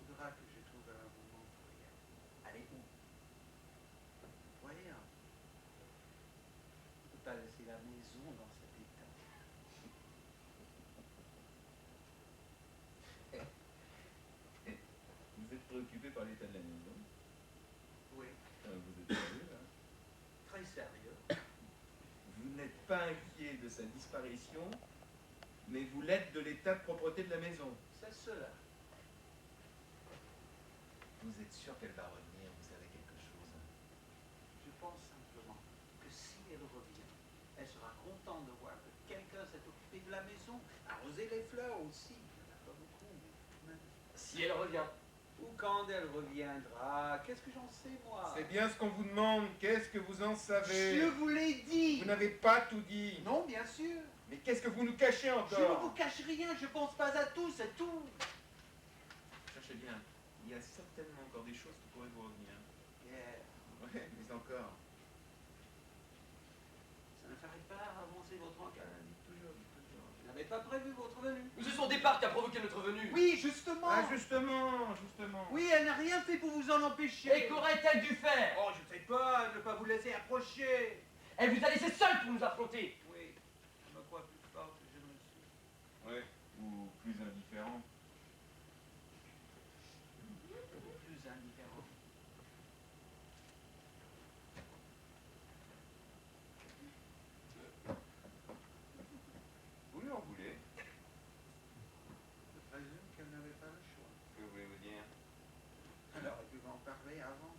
Speaker 2: Faudra que je trouve un moment pour y aller.
Speaker 3: Allez où?
Speaker 2: Voyons.
Speaker 6: On ne peut pas laisser la maison dans cet état.
Speaker 5: Vous êtes préoccupé par l'état de la maison.
Speaker 6: Oui,
Speaker 5: Vous êtes sérieux, là?
Speaker 6: très sérieux.
Speaker 5: Vous n'êtes pas inquiet de sa disparition, mais vous l'êtes de l'état de propreté de la maison.
Speaker 6: C'est cela.
Speaker 5: Vous êtes sûr qu'elle va revenir, vous savez quelque chose?
Speaker 6: Je pense simplement que si elle revient, elle sera contente de voir que quelqu'un s'est occupé de la maison, arroser les fleurs aussi. Il n'y en a pas beaucoup, mais quand même.
Speaker 3: Si elle revient.
Speaker 6: Ou quand elle reviendra, qu'est-ce que j'en sais moi?
Speaker 4: C'est bien ce qu'on vous demande. Qu'est-ce que vous en savez?
Speaker 6: Je vous l'ai dit.
Speaker 4: Vous n'avez pas tout dit.
Speaker 6: Non, bien sûr.
Speaker 4: Mais qu'est-ce que vous nous cachez
Speaker 6: Je ne
Speaker 4: encore?
Speaker 6: vous cache rien, je pense pas à tout, c'est tout.
Speaker 5: Cherchez bien. Il y a certainement encore des choses qui pourraient vous revenir.
Speaker 6: Pierre,
Speaker 5: Ouais, mais encore.
Speaker 6: ça ne ferait pas avancer votre enquête.
Speaker 5: Toujours.
Speaker 6: Je n'avais pas prévu votre venue.
Speaker 3: C'est son départ qui a provoqué notre venue.
Speaker 6: Oui, justement.
Speaker 4: Ah, justement.
Speaker 6: Oui, elle n'a rien fait pour vous en empêcher.
Speaker 3: Et qu'aurait-elle dû faire?
Speaker 6: Oh, je sais pas, ne pas vous laisser approcher.
Speaker 3: Elle vous a laissé seule pour nous affronter.
Speaker 6: Oui, je me crois plus fort que je ne le suis.
Speaker 4: Ouais. Ou plus indifférent.
Speaker 6: Plus indifférent.
Speaker 4: Vous lui en voulez?
Speaker 2: Je présume qu'elle n'avait pas le choix.
Speaker 4: Que voulez-vous dire?
Speaker 2: Elle aurait pu m'en parler avant.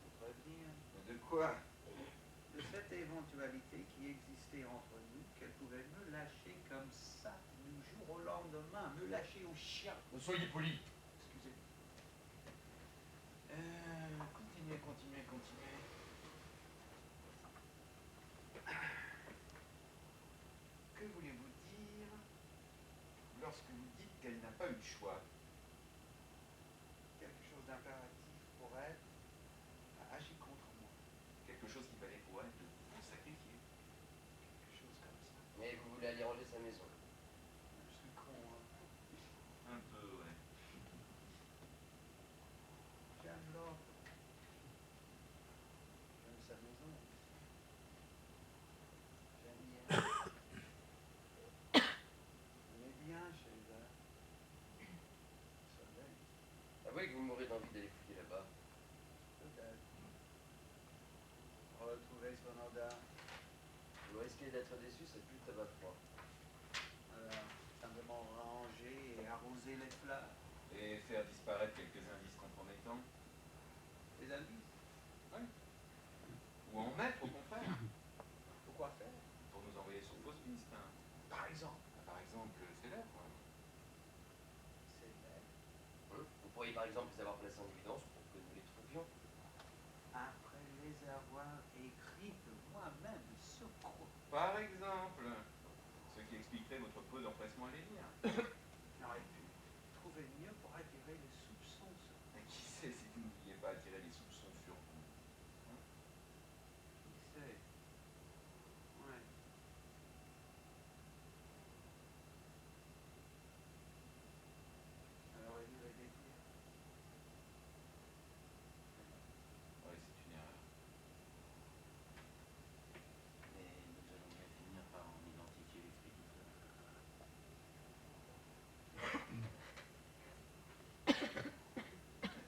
Speaker 2: Pour prévenir
Speaker 4: De quoi?
Speaker 2: de cette éventualité qui existait entre nous, qu'elle pouvait me lâcher comme ça, du jour au lendemain, me lâcher au chien.
Speaker 3: Soyez poli.
Speaker 2: Excusez.
Speaker 4: Continuez. Que voulez-vous dire lorsque vous dites qu'elle n'a pas eu le choix?
Speaker 2: Quelque chose d'impératif pour elle a agi contre moi.
Speaker 5: Quelque chose qui fallait pour elle de vous sacrifier.
Speaker 2: Quelque chose comme ça.
Speaker 3: Mais vous voulez aller ranger sa maison.
Speaker 2: Je suis con, hein.
Speaker 5: Un peu, ouais.
Speaker 2: J'aime l'ordre. J'aime sa maison. J'aime bien. On est bien chez elle. Soleil,
Speaker 3: Avouez que vous mourrez d'envie d'aller fouiller là-bas.
Speaker 2: peut-être. Retrouver son odeur.
Speaker 3: Vous risquez d'être déçu, c'est plus le tabac froid.
Speaker 2: Alors, simplement ranger et arroser les fleurs.
Speaker 5: Et faire disparaître quelques indices compromettants.
Speaker 2: Les indices.
Speaker 5: Ou en mettre, au contraire.
Speaker 2: Pourquoi faire?
Speaker 5: Pour nous envoyer sur fausse piste. Hein.
Speaker 2: Par
Speaker 3: par exemple les avoir placés en évidence pour que nous les trouvions.
Speaker 2: Après les avoir écrites moi-même, ce quoi?
Speaker 5: Par exemple, ce qui expliquerait votre peu d'empressement à les lire.
Speaker 2: J'aurais pu trouver mieux pour attirer les soupçons sur
Speaker 5: Et qui sait si vous ne vouliez pas attirer les soupçons sur vous?
Speaker 2: qui sait. Ouais. Alors il nous les dire.
Speaker 5: Oui, c'est une erreur.
Speaker 7: Mais nous allons bien finir par en identifier l'expéditeur.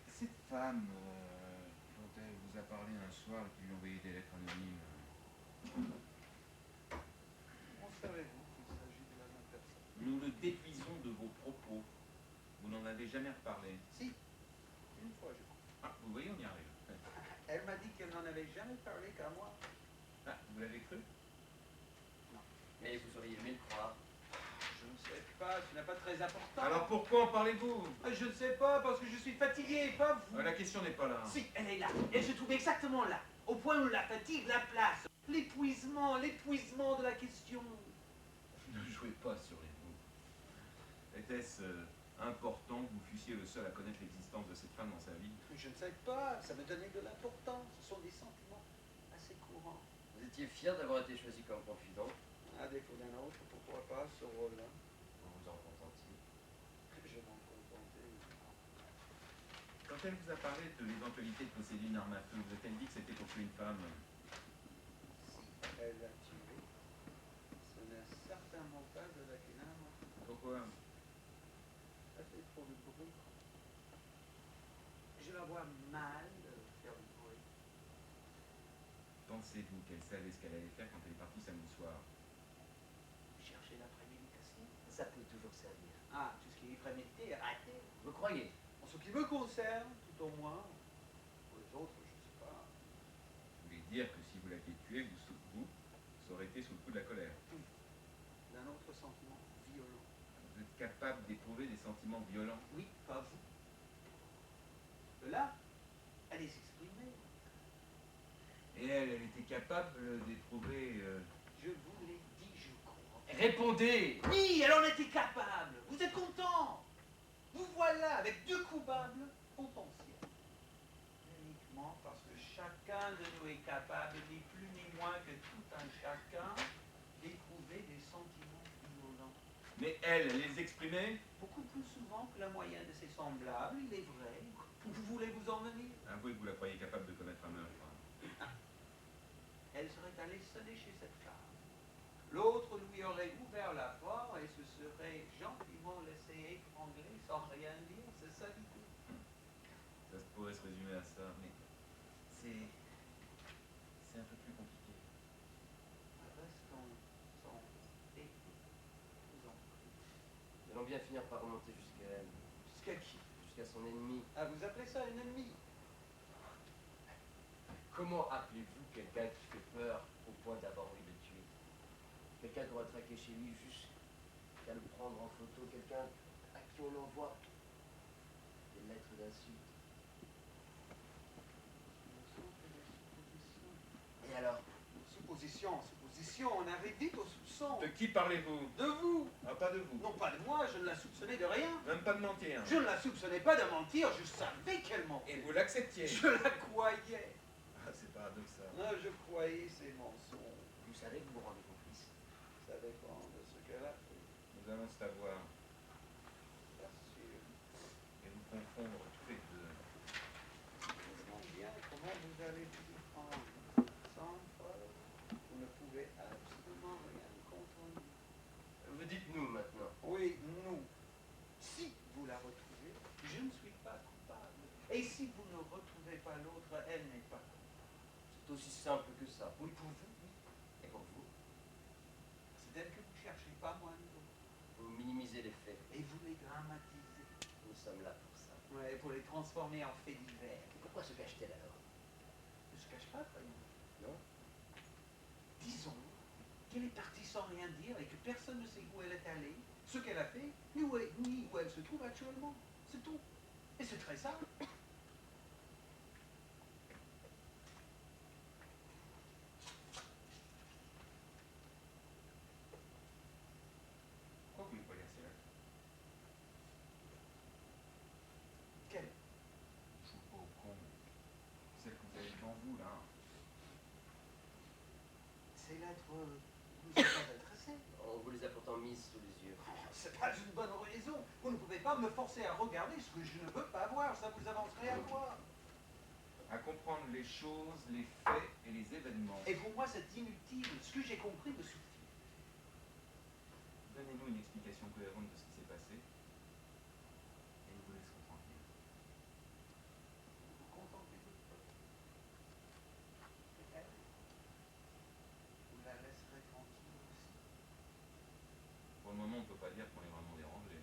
Speaker 4: Cette femme dont elle vous a parlé un soir et qui lui a envoyé des lettres anonymes.
Speaker 2: On savez-vous qu'il s'agit de la même personne?
Speaker 4: Nous le déduisons de vos propos. Vous n'en avez jamais reparlé.
Speaker 2: Si, une fois je crois.
Speaker 4: Ah, vous voyez, on y arrive.
Speaker 2: Elle m'a dit qu'elle n'en avait jamais parlé qu'à moi.
Speaker 4: Ah, vous l'avez cru?
Speaker 3: Mais vous auriez aimé le croire.
Speaker 2: Je ne sais pas, ce n'est pas très important.
Speaker 4: Alors pourquoi en parlez-vous?
Speaker 2: Je ne sais pas, parce que je suis fatigué, pas vous.
Speaker 4: La question n'est pas là.
Speaker 6: Si, elle est là. Elle se trouve exactement là. Au point où la fatigue la place.
Speaker 2: L'épuisement de la question.
Speaker 4: Ne jouez pas sur les mots. Était-ce important que vous fussiez le seul à connaître l'existence de cette femme dans sa vie?
Speaker 2: Je ne sais pas, ça me donnait de l'importance. Ce sont des sentiments assez courants.
Speaker 3: Vous étiez fier d'avoir été choisi comme confident.
Speaker 2: À défaut d'un autre, pourquoi pas ce rôle-là?
Speaker 3: Vous vous en contentiez.
Speaker 2: Je m'en contentais.
Speaker 4: Quand elle vous a parlé de l'éventualité de posséder une arme à feu, vous a-t-elle dit que c'était pour tuer une femme?
Speaker 2: Si elle l'a tué, ce n'est certainement pas avec une arme.
Speaker 4: Pourquoi?
Speaker 2: Elle fait trop de bruit. Je la vois mal faire du bruit.
Speaker 4: Pensez-vous qu'elle savait ce qu'elle allait faire quand elle est partie samedi soir?
Speaker 6: Chercher la préméditation.
Speaker 3: Ça peut toujours servir.
Speaker 2: Ah, tout ce qui est prémédité est raté.
Speaker 3: Vous croyez?
Speaker 2: En ce qui me concerne, tout au moins. Pour les autres, je ne sais pas.
Speaker 4: Vous voulez dire que si vous l'aviez tué, vous auriez été sous le coup de la colère.
Speaker 2: D'un autre sentiment violent.
Speaker 4: Vous êtes capable d'éprouver des sentiments violents?
Speaker 2: Oui, pas vous. Là, allez s'exprimer.
Speaker 4: Et elle était capable d'éprouver...
Speaker 2: Je vous l'ai dit, je crois.
Speaker 3: Répondez!
Speaker 6: Oui, elle en était capable. Vous êtes content.
Speaker 2: Vous voilà avec deux coupables potentiels. Uniquement parce que chacun de nous est capable, ni plus ni moins que tout un chacun, d'éprouver des sentiments violents.
Speaker 4: Mais elle les exprimait?
Speaker 2: Beaucoup plus souvent que la moyenne de ses semblables, il est vrai. Où voulez vous en venir?
Speaker 4: Avouez que vous la croyez capable de commettre un meurtre.
Speaker 2: Elle serait allée sonner chez cette femme. L'autre lui aurait ouvert la porte et se serait gentiment laissé étrangler sans rien dire. C'est ça l'idée.
Speaker 4: Ça se pourrait se résumer à ça, mais c'est un peu plus compliqué.
Speaker 2: Restons sans dépit. Vous en prie.
Speaker 3: Nous allons bien finir par remonter jusqu'à elle.
Speaker 2: Jusqu'à qui?
Speaker 3: Jusqu'à son ennemi.
Speaker 2: Ah, vous appelez ça un ennemi?
Speaker 3: Comment appelez-vous quelqu'un qui fait peur au point d'avoir envie de tuer? Quelqu'un qui aura traqué chez lui jusqu'à le prendre en photo, quelqu'un à qui on envoie des lettres d'insultes. Et alors?
Speaker 2: Supposition, on arrive vite au soupçon.
Speaker 4: De qui parlez-vous?
Speaker 2: De vous.
Speaker 4: Ah, pas de vous.
Speaker 2: Non pas de moi, je ne la soupçonnais de rien.
Speaker 4: Même pas de mentir.
Speaker 2: Je ne la soupçonnais pas de mentir, je savais qu'elle mentait.
Speaker 4: Et vous l'acceptiez?
Speaker 2: Je la croyais.
Speaker 4: Ah, c'est paradoxal.
Speaker 2: Non, je croyais ses mensonges.
Speaker 3: Vous savez que vous vous rendez complice.
Speaker 2: Ça dépend de ce qu'elle a fait.
Speaker 4: Nous allons savoir
Speaker 2: Bien sûr.
Speaker 4: et vous confondre tous les deux.
Speaker 2: Je me demande bien comment vous allez vous y prendre. Sans preuve, vous ne pouvez absolument rien contre nous.
Speaker 3: Vous dites nous maintenant.
Speaker 2: Oui, nous. Si vous la retrouvez, je ne suis pas coupable. Et si vous ne retrouvez pas l'autre, elle n'est pas coupable.
Speaker 3: C'est aussi simple que ça.
Speaker 2: Oui, pour vous, oui.
Speaker 3: Et pour vous,
Speaker 2: C'est elle que vous cherchez, pas moi ni l'autre.
Speaker 3: vous minimisez les faits.
Speaker 2: Et vous les dramatisez.
Speaker 3: Nous sommes là pour ça.
Speaker 2: Ouais, pour les transformer en faits divers.
Speaker 3: Pourquoi se cache-t-elle alors?
Speaker 2: Ne se cache pas, croyez-vous.
Speaker 3: Non?
Speaker 2: Disons qu'elle est partie sans rien dire et que personne ne sait où elle est allée, ce qu'elle a fait, ni où elle se trouve actuellement. C'est tout. Et c'est très
Speaker 6: laisserai ça.
Speaker 5: Pourquoi vous voulez pas lire ces lettres?
Speaker 6: Quelle?
Speaker 5: Je joue pas au con. Celle que vous avez devant vous, là.
Speaker 2: Ces lettres vous sont pas adressées.
Speaker 3: On vous les a pourtant mises sous les yeux.
Speaker 2: C'est pas une bonne raison. Vous ne pouvez pas me forcer à regarder ce que je ne veux pas voir. Ça vous avancerait à quoi?
Speaker 5: À comprendre les choses, les faits et les événements.
Speaker 6: Et pour moi, c'est inutile. Ce que j'ai compris me suffit.
Speaker 5: Donnez-nous une explication cohérente de ce qui s'est passé. Et nous vous laisserons tranquille.
Speaker 2: Vous vous contentez de peu. Et elle, vous la laisserez tranquille aussi.
Speaker 5: Pour le moment, on ne peut pas dire qu'on est vraiment dérangé.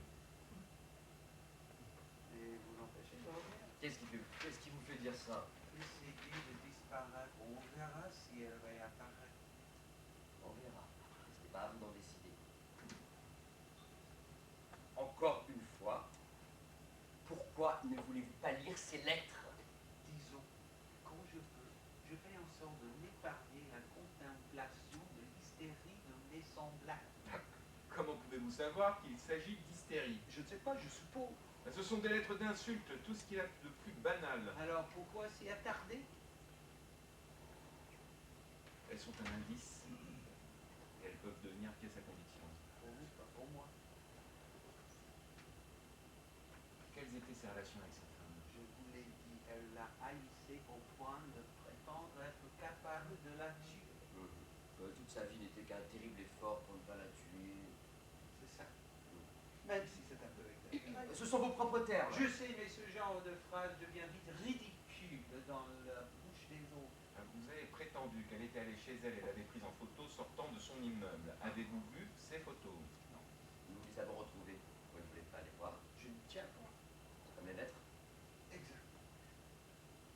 Speaker 2: Et vous l'empêchez de revenir.
Speaker 3: Qu'est-ce qui vous fait dire ça?
Speaker 6: Essayez de disparaître. On verra si elle réapparaît.
Speaker 3: On verra. Ce n'est pas à vous d'en décider. Encore une fois, pourquoi ne voulez-vous pas lire ces lettres?
Speaker 6: Disons, quand je peux, je fais en sorte de m'épargner la contemplation de l'hystérie de mes semblables.
Speaker 5: Comment pouvez-vous savoir qu'il s'agit d'hystérie?
Speaker 6: Je ne sais pas, je suppose.
Speaker 5: Ce sont des lettres d'insultes, tout ce qu'il y a de plus banal.
Speaker 6: Alors pourquoi s'y attarder?
Speaker 5: Elles sont un indice. Et elles peuvent devenir pièce à conviction.
Speaker 6: Pour vous, pas pour moi.
Speaker 5: Quelles étaient ses relations avec sa femme?
Speaker 6: Je vous l'ai dit, elle l'a haïssé au point de prétendre être capable de la tuer.
Speaker 3: Toute sa vie n'était qu'un terrible effort pour ne pas la tuer.
Speaker 6: C'est ça. Même si c'est un peu exagéré.
Speaker 3: Ce sont vos propres termes.
Speaker 6: Je sais, mais ce genre de phrase devient vite ridicule dans la bouche des autres.
Speaker 5: Vous avez prétendu qu'elle était allée chez elle et l'avait prise en photo sortant de son immeuble. Avez-vous vu ces photos?
Speaker 3: Nous les avons retrouvées. Vous ne voulez pas les voir?
Speaker 6: Je ne tiens pas.
Speaker 3: Comme les lettres?
Speaker 6: Exact.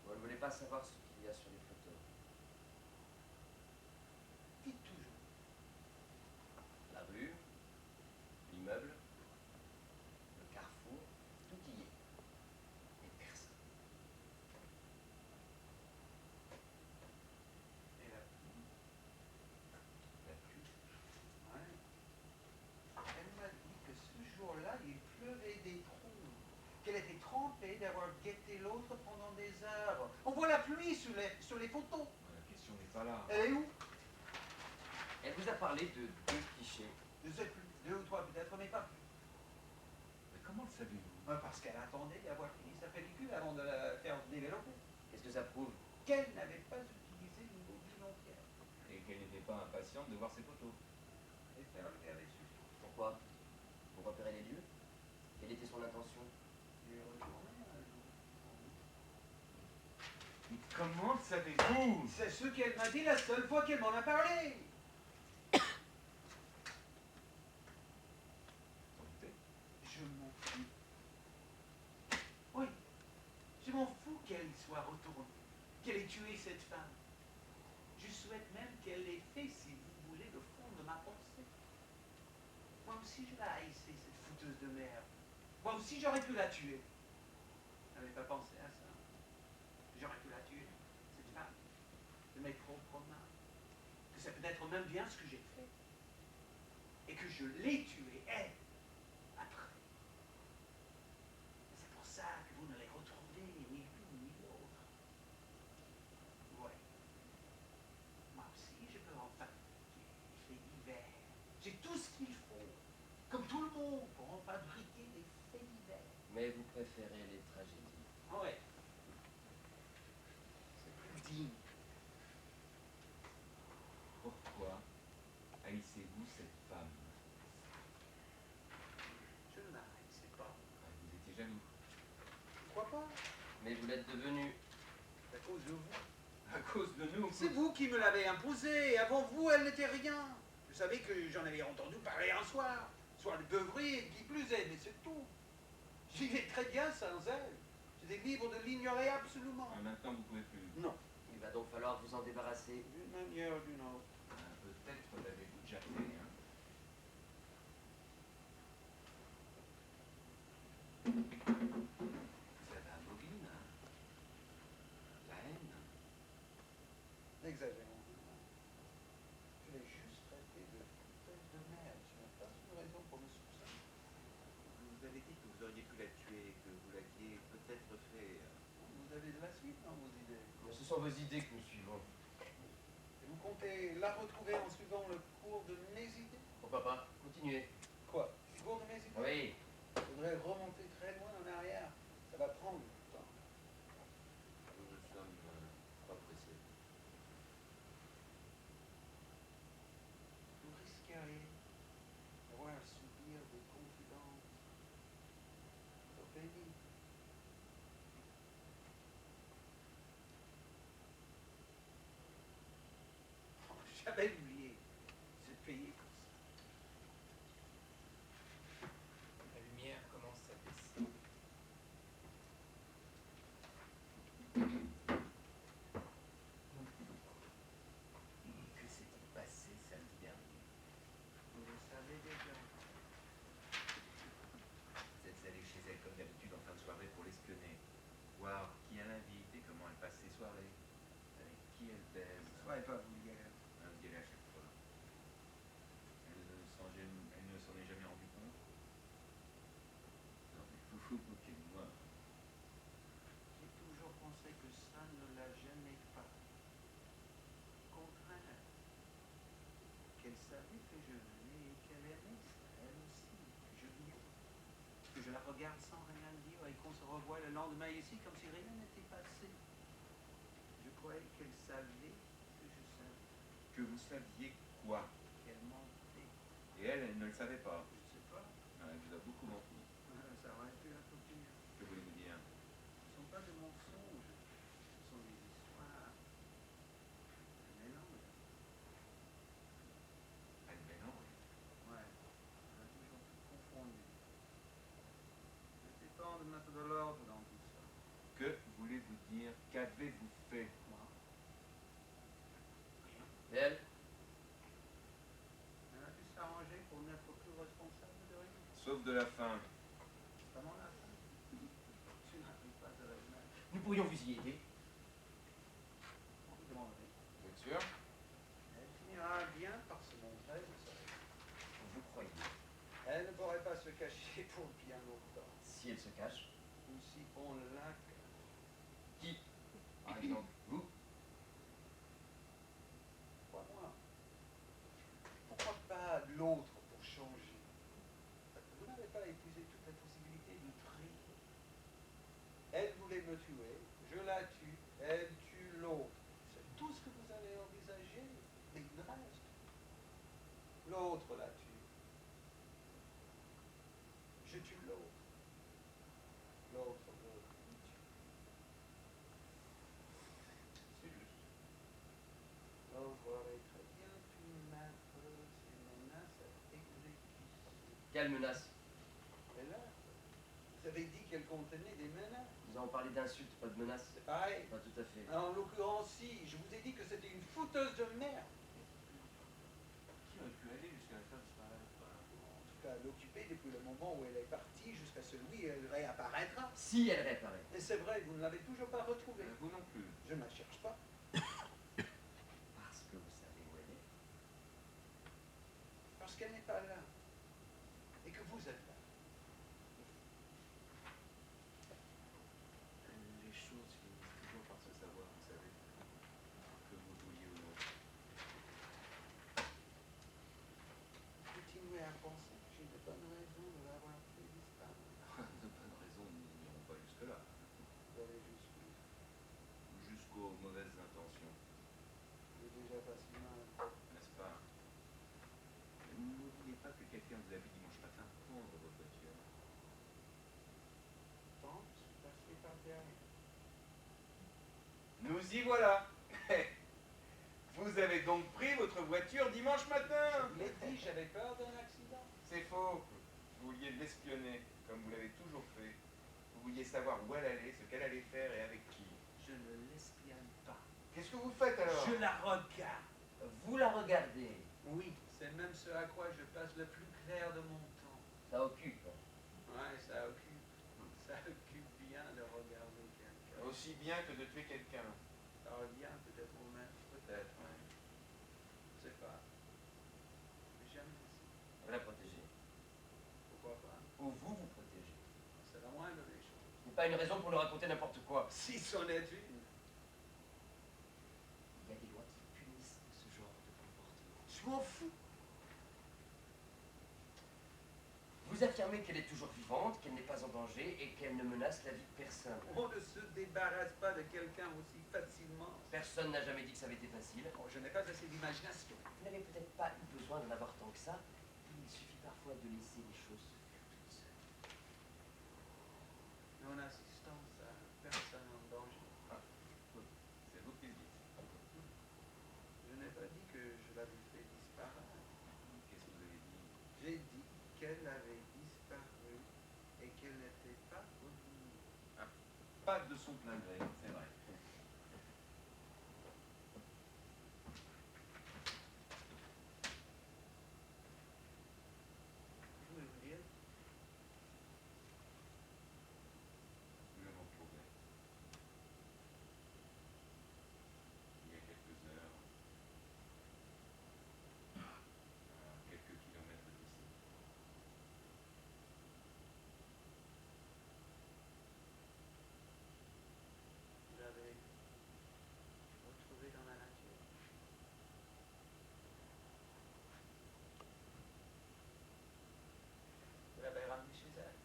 Speaker 3: Vous ne voulez pas savoir ce qu'il y a sur les photos?
Speaker 6: Dites toujours.
Speaker 3: La rue, l'immeuble, le carrefour, tout y est. Et personne.
Speaker 6: Et la pluie.
Speaker 3: La pluie.
Speaker 2: Ouais. Elle m'a dit que ce jour-là, il pleuvait des trous. Qu'elle était trempée d'avoir guetté l'autre pendant des heures. On voit la pluie sur les photos.
Speaker 5: La question n'est pas là.
Speaker 2: Elle est où?
Speaker 3: Elle vous a parlé de 2 clichés.
Speaker 2: Je ne sais plus. 2 ou 3 peut-être, mais pas plus.
Speaker 5: Mais comment le savez-vous?
Speaker 2: Parce qu'elle attendait d'avoir fini sa pellicule avant de la faire développer.
Speaker 3: Qu'est-ce que ça prouve?
Speaker 2: Qu'elle n'avait pas utilisé une bobine entière.
Speaker 5: Et qu'elle n'était pas impatiente de voir ces photos.
Speaker 2: Et faire le avait suffi.
Speaker 3: Pourquoi? Pour repérer les lieux? Quelle était son intention?
Speaker 2: Et retourner un jour.
Speaker 5: Mais comment le savez-vous?
Speaker 2: C'est ce qu'elle m'a dit la seule fois qu'elle m'en a parlé.
Speaker 5: Sans douter.
Speaker 2: Je m'en fous. Oui, je m'en fous qu'elle y soit retournée, qu'elle ait tué cette femme. Je souhaite même qu'elle l'ait fait, si vous voulez, le fond de ma pensée. Moi aussi, je la haïssais, cette fouteuse de merde. Moi aussi, j'aurais pu la tuer. Je n'avais pas pensé à ça. J'aurais pu la tuer, cette femme, de mes propres mains. Que c'est peut-être même bien ce que j'ai fait. Et que je l'ai tuée, elle, après. Et c'est pour ça que vous ne les retrouvez ni l'une ni l'autre. Ouais. Moi aussi, je peux en fabriquer des faits divers. J'ai tout ce qu'il faut, comme tout le monde, pour en fabriquer des faits divers.
Speaker 3: Mais vous préférez les tragédies.
Speaker 2: Ouais. C'est plus digne.
Speaker 5: Pourquoi haïssez-vous cette femme?
Speaker 2: Je ne la haïssais pas.
Speaker 5: Vous étiez jaloux.
Speaker 2: Pourquoi pas?
Speaker 3: Mais vous l'êtes devenu.
Speaker 2: À cause de vous.
Speaker 5: À cause de nous?
Speaker 2: C'est vous qui me l'avez imposé. Avant vous, elle n'était rien. Vous savez que j'en avais entendu parler un soir. Soir de beuverie, qui plus est, mais c'est tout. J'y vais très bien sans elle. J'étais libre de l'ignorer absolument.
Speaker 5: Maintenant, vous pouvez plus.
Speaker 2: Non.
Speaker 3: Il va donc falloir vous en débarrasser.
Speaker 2: D'une manière ou d'une autre.
Speaker 5: Peut-être l'avez-vous déjà fait, hein?
Speaker 3: Vous avez un Ce sont vos idées que nous suivons.
Speaker 2: Et vous comptez la retrouver en suivant le cours de mes idées?
Speaker 3: Pourquoi pas? Continuez.
Speaker 2: Quoi? Le cours de mes idées?
Speaker 3: Oui.
Speaker 2: Il faudrait remonter très loin en arrière. Ça va prendre du temps.
Speaker 7: Nous ne sommes pas pressés.
Speaker 2: Vous risqueriez d'avoir à subir des confidences trop pénibles. Oh, j'avais oublié. Vous êtes payé pour ça.
Speaker 1: La lumière commence à baisser.
Speaker 7: Que s'est-il passé samedi dernier?
Speaker 2: Vous le savez déjà.
Speaker 7: Vous êtes allé chez elle comme d'habitude en fin de soirée pour l'espionner. Voir qui elle invite et comment elle passe ses soirées. Avec qui elle baise.
Speaker 2: Soyez pas vulgaire.
Speaker 7: Vous y allez à chaque fois. Elle ne s'en est jamais rendu compte. Non mais vous vous moquez de moi.
Speaker 2: J'ai toujours pensé que ça ne l'a jamais fait. Au contraire, qu'elle savait que je venais et qu'elle aimait ça, elle aussi, que je viens. Que je la regarde sans rien dire et qu'on se revoit le lendemain ici comme si rien n'était passé. Je croyais qu'elle savait que je savais
Speaker 7: Que vous saviez quoi?
Speaker 2: qu'elle mentait.
Speaker 7: Et elle ne le savait pas.
Speaker 2: Je ne sais pas,
Speaker 7: Elle vous a beaucoup menti.
Speaker 2: ça aurait pu être pire.
Speaker 7: Que voulez-vous dire?
Speaker 2: Ce ne sont pas des mensonges, ce sont des histoires. Un mélange.
Speaker 7: Elle mélange.
Speaker 2: Ouais, on a toujours tout confondu. Il était temps de mettre de l'ordre dans tout ça.
Speaker 7: Que voulez-vous dire? Qu'avez-vous fait?
Speaker 2: Moi, rien.
Speaker 3: Et elle?
Speaker 2: Elle a dû s'arranger pour n'être plus responsable de rien.
Speaker 7: Sauf de la faim.
Speaker 2: Comment la fin? Tu n'arrives pas à elle-même.
Speaker 3: Nous pourrions vous y aider.
Speaker 2: On lui demanderait.
Speaker 7: Vous êtes sûr?
Speaker 2: Elle finira bien par se montrer, vous savez.
Speaker 3: Vous croyez.
Speaker 2: Elle ne pourrait pas se cacher pour bien longtemps.
Speaker 3: Si elle se cache.
Speaker 2: Ou si on la cache.
Speaker 3: Qui? Par exemple, vous?
Speaker 2: Pourquoi moi? Pourquoi pas l'autre pour changer? Vous n'avez pas épuisé toutes les possibilités de tri. Elle voulait me tuer, je la tue, elle tue l'autre. C'est tout ce que vous allez envisager. Mais il reste. L'autre la tue. Je tue l'autre. L'autre me tue.
Speaker 7: C'est juste.
Speaker 2: L'autre aurait très bien pu mettre ses menaces à exécution.
Speaker 3: Quelle menace?
Speaker 2: Et là, vous avez dit qu'elle contenait des menaces.
Speaker 3: Nous avons parlé d'insultes, pas de menaces.
Speaker 2: C'est pareil.
Speaker 3: Pas tout à fait.
Speaker 2: En l'occurrence, si, je vous ai dit que c'était une fouteuse de merde.
Speaker 7: Qui aurait pu aller jusqu'à la faire disparaître?
Speaker 2: En tout cas, l'occuper depuis le moment où elle est partie jusqu'à celui où elle réapparaîtra.
Speaker 3: Si elle réapparaît.
Speaker 2: Et c'est vrai, vous ne l'avez toujours pas retrouvée.
Speaker 7: Vous non plus.
Speaker 2: Je ne la cherche pas.
Speaker 3: Parce que vous savez où elle est.
Speaker 2: Parce qu'elle n'est pas là. Et que vous êtes là.
Speaker 7: Les choses finissent toujours par se savoir, vous savez. Que vous vouliez ou non.
Speaker 2: Continuez à penser que j'ai de bonnes raisons de l'avoir fait disparaître.
Speaker 7: De bonnes raisons, nous n'irons pas jusque-là.
Speaker 2: Vous allez jusqu'où?
Speaker 7: Jusqu'aux mauvaises intentions,
Speaker 2: J'ai déjà pas si mal.
Speaker 7: n'est-ce pas? N'oubliez pas que quelqu'un vous a vu dimanche matin prendre votre voiture.
Speaker 2: Tant, je suis passé par derrière.
Speaker 4: Nous y voilà. Vous avez donc pris votre voiture dimanche matin.
Speaker 2: Je l'ai dit, j'avais peur d'un accident.
Speaker 4: C'est faux. Vous vouliez l'espionner, comme vous l'avez toujours fait. Vous vouliez savoir où elle allait, ce qu'elle allait faire et avec qui.
Speaker 2: Je ne l'espionne pas.
Speaker 4: Qu'est-ce que vous faites alors?
Speaker 2: Je la regarde.
Speaker 3: Vous la regardez.
Speaker 2: Oui, c'est même ce à quoi je passe le plus clair de mon temps.
Speaker 3: Ça occupe.
Speaker 2: Ouais, ça occupe. Ça occupe bien de regarder quelqu'un.
Speaker 4: Aussi bien que de tuer quelqu'un.
Speaker 2: Ça revient peut-être au même.
Speaker 4: Peut-être, oui.
Speaker 2: Je sais pas. J'ai jamais essayé.
Speaker 3: La protéger.
Speaker 2: Pourquoi pas?
Speaker 3: Ou vous vous protégez.
Speaker 2: C'est la moindre des choses.
Speaker 3: Ce n'est pas une raison pour nous raconter n'importe quoi.
Speaker 2: Si c'en est une.
Speaker 3: Je m'en fous. Vous affirmez qu'elle est toujours vivante, qu'elle n'est pas en danger et qu'elle ne menace la vie de personne.
Speaker 2: On ne se débarrasse pas de quelqu'un aussi facilement.
Speaker 3: Personne n'a jamais dit que ça avait été facile.
Speaker 2: Oh, je n'ai pas assez d'imagination.
Speaker 3: Vous n'avez peut-être pas eu besoin d'en avoir tant que ça. Il suffit parfois de laisser les choses se faire toutes seules.
Speaker 2: Non assistance à personne en danger.
Speaker 7: C'est vous qui le dites.
Speaker 2: Je n'ai pas dit que je l'avais fait disparaître.
Speaker 7: Qu'est-ce que vous avez dit?
Speaker 2: J'ai dit qu'elle avait disparu et qu'elle n'était pas revenue.
Speaker 7: Pas de son plein gré, c'est vrai.
Speaker 2: Vous voulez vous dire?
Speaker 4: Nous l'avons trouvé. Il y a quelques heures. À quelques kilomètres d'ici.
Speaker 2: Vous l'avez retrouvée dans la nature. Vous l'avez ramenée chez elle.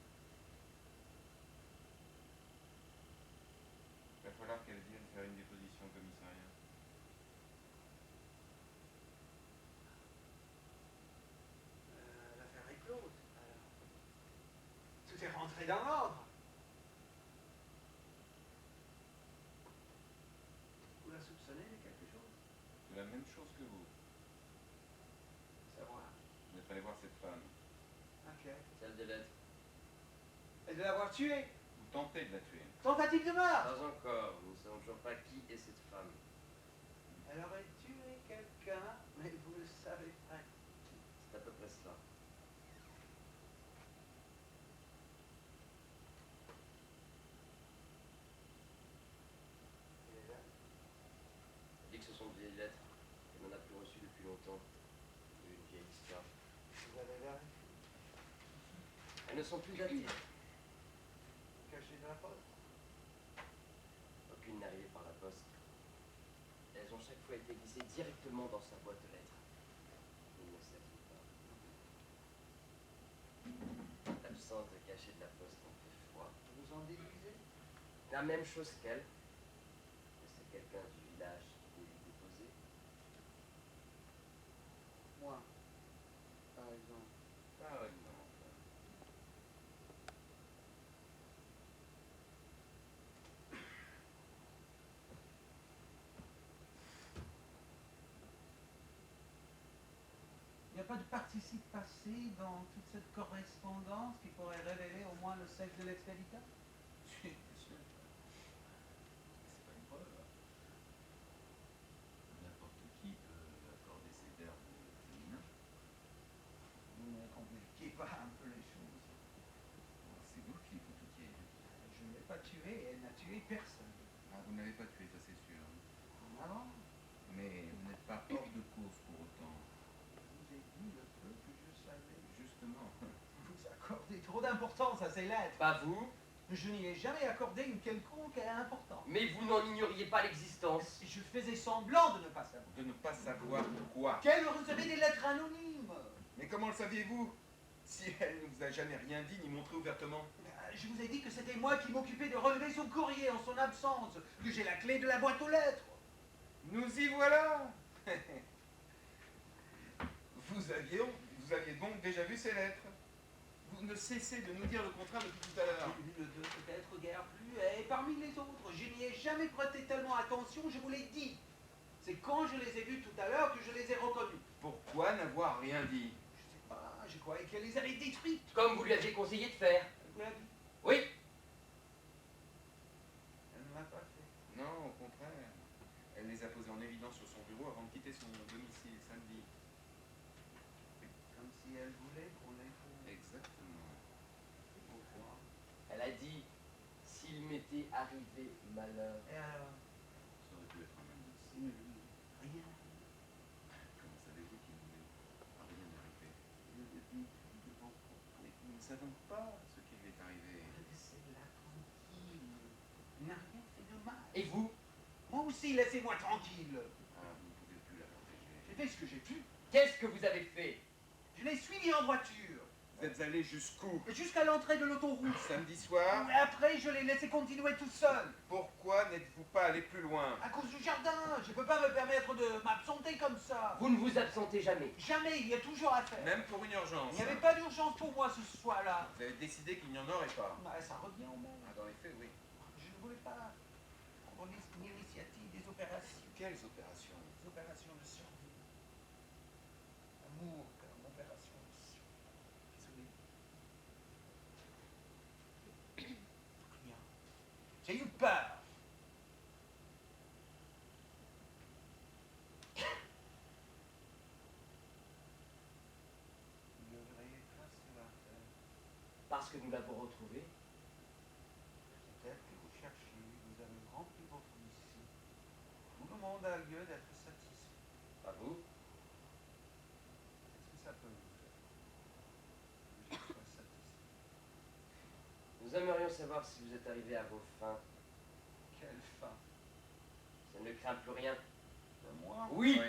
Speaker 4: Il va falloir qu'elle vienne faire une déposition au commissariat.
Speaker 2: L'affaire est close. Alors, tout est rentré dans l'ordre. Vous la soupçonnez de quelque chose?
Speaker 4: C'est la même chose que vous.
Speaker 2: Savoir.
Speaker 4: Vous êtes allé voir cette femme.
Speaker 2: Ok.
Speaker 3: Celle des lettres.
Speaker 2: Et de l'avoir tuée.
Speaker 4: Vous tentez de la tuer.
Speaker 2: Tentative de meurtre.
Speaker 3: Pas encore. Nous ne savons toujours pas qui est cette femme.
Speaker 2: Elle aurait tué quelqu'un, mais vous le savez pas.
Speaker 3: C'est à peu près cela.
Speaker 2: Elle est là.
Speaker 3: Elle dit que ce sont de vieilles lettres. Elle n'en a plus reçu depuis longtemps. Il y a eu une vieille histoire.
Speaker 2: Vous avez l'air
Speaker 3: Elles ne sont plus datées.
Speaker 2: caché de la poste.
Speaker 3: Aucune n'est arrivée par la poste. Elles ont chaque fois été glissées directement dans sa boîte aux lettres. Il ne s'agit pas. L'absence de cachet de la poste en fait froid.
Speaker 2: Vous en déduisez?
Speaker 3: La même chose qu'elle. Mais c'est quelqu'un du village qui est déposé.
Speaker 2: Moi, par exemple.
Speaker 4: Par exemple.
Speaker 6: Il n'y a pas de participe passé dans toute cette correspondance qui pourrait révéler au moins le sexe de l'expéditeur?
Speaker 7: Si, monsieur. C'est pas une preuve. N'importe qui peut accorder ses verbes féminins.
Speaker 6: Vous ne compliquez pas un peu les choses.
Speaker 7: C'est vous qui compliquez.
Speaker 6: Je ne l'ai pas tuée, elle n'a tué personne.
Speaker 4: Ah, vous ne l'avez pas tué, ça c'est sûr.
Speaker 6: Ah bon?
Speaker 4: Mais vous n'êtes pas hors de cause pour autant.
Speaker 2: Je vous ai dit le peu que je savais.
Speaker 4: Justement.
Speaker 6: Vous accordez trop d'importance à ces lettres.
Speaker 3: Pas vous,
Speaker 6: Je n'y ai jamais accordé une quelconque importance.
Speaker 3: mais vous n'en ignoriez pas l'existence.
Speaker 6: Je faisais semblant de ne pas savoir.
Speaker 4: De ne pas savoir quoi.
Speaker 6: Qu'elle recevait des lettres anonymes.
Speaker 4: Mais comment le saviez-vous? Si elle ne vous a jamais rien dit ni montré ouvertement.
Speaker 6: Je vous ai dit que c'était moi qui m'occupais de relever son courrier en son absence, que j'ai la clé de la boîte aux lettres.
Speaker 4: Nous y voilà. Vous aviez donc déjà vu ces lettres. Vous ne cessez de nous dire le contraire depuis tout à l'heure.
Speaker 6: Une, deux, peut-être guère plus, et parmi les autres, je n'y ai jamais prêté tellement attention, je vous l'ai dit. C'est quand je les ai vus tout à l'heure que je les ai reconnus.
Speaker 4: Pourquoi n'avoir rien dit?
Speaker 6: Je sais pas, je croyais qu'elle les avait détruites.
Speaker 3: Comme vous lui aviez conseillé de faire.
Speaker 6: Elle vous l'a dit.
Speaker 3: Oui,
Speaker 2: Elle ne l'a pas fait.
Speaker 4: Non, au contraire. Elle les a posés en évidence sur son bureau avant de quitter son domicile samedi.
Speaker 2: Comme si elle voulait qu'on les trouve.
Speaker 4: Exactement.
Speaker 2: Pourquoi?
Speaker 3: elle a dit, s'il m'était arrivé malheur.
Speaker 2: Et alors?
Speaker 4: Ça aurait pu être un indice.
Speaker 2: Rien.
Speaker 4: Comment savez-vous qu'il ne m'est rien arrivé?
Speaker 2: Je le dis devant vous.
Speaker 4: Mais nous ne savons pas ce qui lui est arrivé.
Speaker 6: Laissez-la tranquille. Il n'a rien fait de mal.
Speaker 3: Et vous?
Speaker 6: Moi aussi, laissez-moi tranquille.
Speaker 4: Ah, vous ne pouvez plus la protéger.
Speaker 6: J'ai fait ce que j'ai pu.
Speaker 3: Qu'est-ce que vous avez fait?
Speaker 2: Je l'ai suivi en voiture,
Speaker 4: Vous êtes allé jusqu'où?
Speaker 2: jusqu'à l'entrée de l'autoroute.
Speaker 4: Samedi soir?
Speaker 2: Et après, je l'ai laissé continuer tout seul.
Speaker 4: Pourquoi n'êtes-vous pas allé plus loin?
Speaker 2: À cause du jardin, je peux pas me permettre de m'absenter comme ça.
Speaker 3: Vous ne vous absentez jamais.
Speaker 2: Jamais, il y a toujours à faire.
Speaker 4: Même pour une urgence.
Speaker 2: Il n'y avait pas d'urgence pour moi ce soir-là.
Speaker 4: Vous avez décidé qu'il n'y en aurait pas.
Speaker 2: Bah, ça revient au même.
Speaker 4: Ah, dans les faits, oui.
Speaker 2: Je ne voulais pas prendre l'initiative des opérations.
Speaker 4: Quelles opérations?
Speaker 2: Des opérations de survie. Amour comme opération de survie. Désolé. Rien. J'ai eu peur. Vous devriez pas cela faire.
Speaker 3: Parce que nous l'avons retrouvé.
Speaker 2: Peut-être que vous cherchez, vous avez rempli votre mission. Tout le monde a lieu d'être satisfait.
Speaker 3: Pas vous.
Speaker 2: Qu'est-ce que ça peut vous faire? Que je sois satisfait.
Speaker 3: Nous aimerions savoir si vous êtes arrivé à vos fins.
Speaker 2: Quelle fin?
Speaker 3: Ça ne craint plus rien.
Speaker 2: De moi?
Speaker 3: Oui.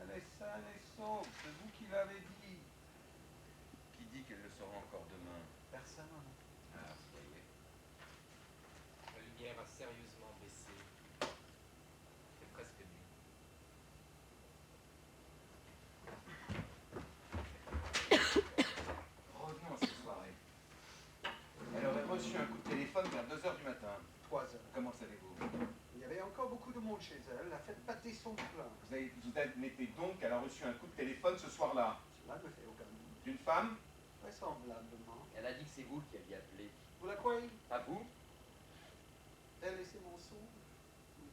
Speaker 2: Elle est saine et sauve, c'est vous qui l'avez dit.
Speaker 4: Qui dit qu'elle le sera encore demain?
Speaker 2: Personne.
Speaker 4: Ah, vous voyez.
Speaker 1: La lumière a sérieusement baissé. C'est presque nuit.
Speaker 4: Revenons à cette soirée. Elle aurait reçu un coup de téléphone vers 2h du matin.
Speaker 2: 3 heures.
Speaker 4: Comment savez-vous?
Speaker 2: Il y avait encore beaucoup de monde chez elle. Elle a fait pâter son plein.
Speaker 4: Vous admettez donc qu'elle a reçu un coup de téléphone ce soir-là?
Speaker 2: Cela ne fait aucun doute.
Speaker 4: D'une femme?
Speaker 2: Vraisemblablement.
Speaker 3: Elle a dit que c'est vous qui aviez appelé.
Speaker 2: Vous la croyez?
Speaker 3: Pas vous.
Speaker 2: Elle et ses mensonges? Oui.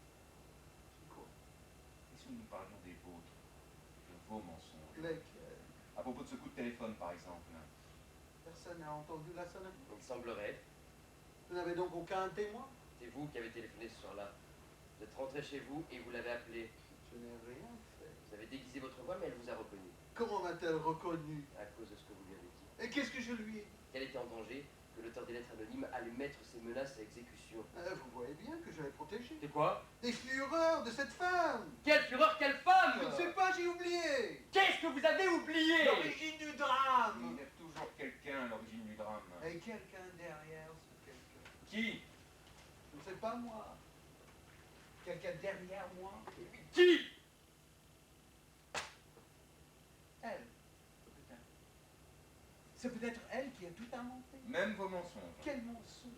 Speaker 2: C'est quoi?
Speaker 4: Et si nous parlions des vôtres? De vos mensonges?
Speaker 2: Lesquels?
Speaker 4: À propos de ce coup de téléphone, par exemple.
Speaker 2: Personne n'a entendu la sonnerie.
Speaker 3: Il semblerait.
Speaker 2: Vous n'avez donc aucun témoin?
Speaker 3: C'est vous qui avez téléphoné ce soir-là. Vous êtes rentré chez vous et vous l'avez appelé.
Speaker 2: Je n'ai rien fait.
Speaker 3: Vous avez déguisé votre voix, mais elle vous a reconnu.
Speaker 2: Comment m'a-t-elle reconnu?
Speaker 3: À cause de ce que vous lui avez dit.
Speaker 2: Et qu'est-ce que je lui ai dit?
Speaker 3: Qu'elle était en danger, que l'auteur des lettres anonymes allait mettre ses menaces à exécution.
Speaker 2: Vous voyez bien que je l'ai protégée.
Speaker 3: C'est quoi?
Speaker 2: Des fureurs de cette femme!
Speaker 3: Quelle fureur, quelle femme!
Speaker 2: Je ne sais pas, j'ai oublié!
Speaker 3: Qu'est-ce que vous avez oublié?
Speaker 2: L'origine du drame!
Speaker 4: Il y a toujours quelqu'un à l'origine du drame.
Speaker 2: Et quelqu'un derrière ce quelqu'un.
Speaker 3: Qui?
Speaker 2: Je ne sais pas moi. Quelqu'un derrière moi.
Speaker 3: Qui?
Speaker 2: Elle. Peut-être. C'est peut-être elle qui a tout inventé.
Speaker 4: Même vos mensonges.
Speaker 2: Quel mensonge!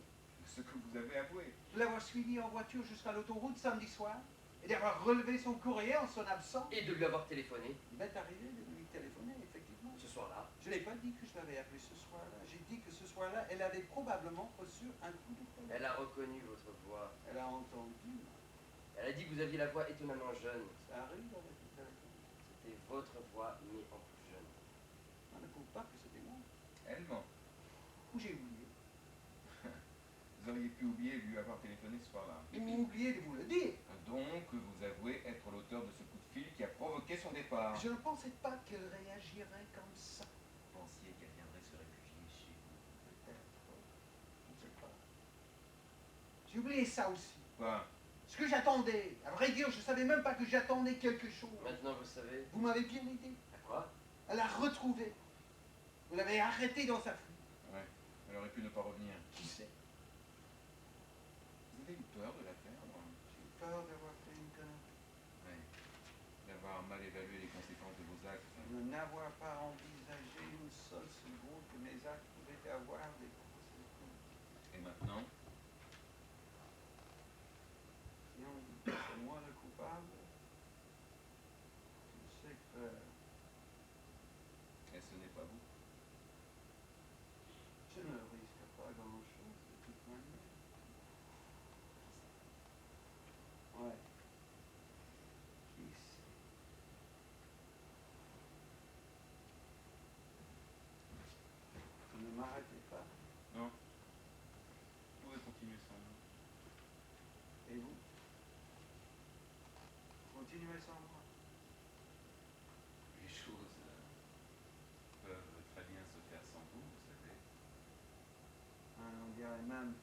Speaker 4: Ce que vous avez avoué.
Speaker 2: De l'avoir suivi en voiture jusqu'à l'autoroute samedi soir et d'avoir relevé son courrier en son absence.
Speaker 3: Et de lui avoir téléphoné
Speaker 2: Il m'est arrivé de lui téléphoner, effectivement.
Speaker 3: ce soir-là.
Speaker 2: Je n'ai pas dit que je l'avais appelé ce soir-là. J'ai dit que ce soir-là, elle avait probablement reçu un coup de téléphone.
Speaker 3: Elle a reconnu votre voix.
Speaker 2: Elle a entendu.
Speaker 3: Elle a dit que vous aviez la voix étonnamment jeune.
Speaker 2: Ça arrive avec le téléphone.
Speaker 3: C'était votre voix, mais en plus jeune.
Speaker 2: On ne prouve pas que c'était moi.
Speaker 4: Elle ment.
Speaker 2: Ou j'ai oublié.
Speaker 4: Vous auriez pu oublier de lui avoir téléphoné ce soir-là.
Speaker 2: Ou oublié de vous le dire.
Speaker 4: Donc, vous avouez être l'auteur de ce coup de fil qui a provoqué son départ.
Speaker 2: Je ne pensais pas qu'elle réagirait comme ça.
Speaker 7: Vous pensiez qu'elle viendrait se réfugier chez vous?
Speaker 2: Peut-être. Je ne sais pas. J'ai oublié ça aussi.
Speaker 4: Quoi?
Speaker 2: Ce que j'attendais. À vrai dire, je ne savais même pas que j'attendais quelque chose.
Speaker 3: Maintenant, vous savez.
Speaker 2: Vous m'avez bien aidé.
Speaker 3: À quoi?
Speaker 2: Elle l'a retrouvé. Vous l'avez arrêté dans sa fuite.
Speaker 4: Ouais, elle aurait pu ne pas revenir.
Speaker 2: Qui sait?
Speaker 4: Vous avez eu peur de la perdre?
Speaker 2: J'ai eu peur d'avoir fait une connerie.
Speaker 4: Oui. D'avoir mal évalué les conséquences de vos actes.
Speaker 2: De n'avoir pas envisagé une seule seconde que mes actes pouvaient avoir des conséquences.
Speaker 4: Et maintenant?
Speaker 2: Si on dit que c'est moi le coupable, je sais que
Speaker 4: Et ce n'est pas vous?
Speaker 2: je ne risque pas grand-chose de toute manière. Ouais. Qui sait? Vous ne m'arrêtez pas.
Speaker 4: Non. Vous pouvez continuer sans moi.
Speaker 2: Et vous? Continuez sans moi.
Speaker 7: Les choses peuvent très bien se faire sans vous, vous savez.
Speaker 2: On dirait même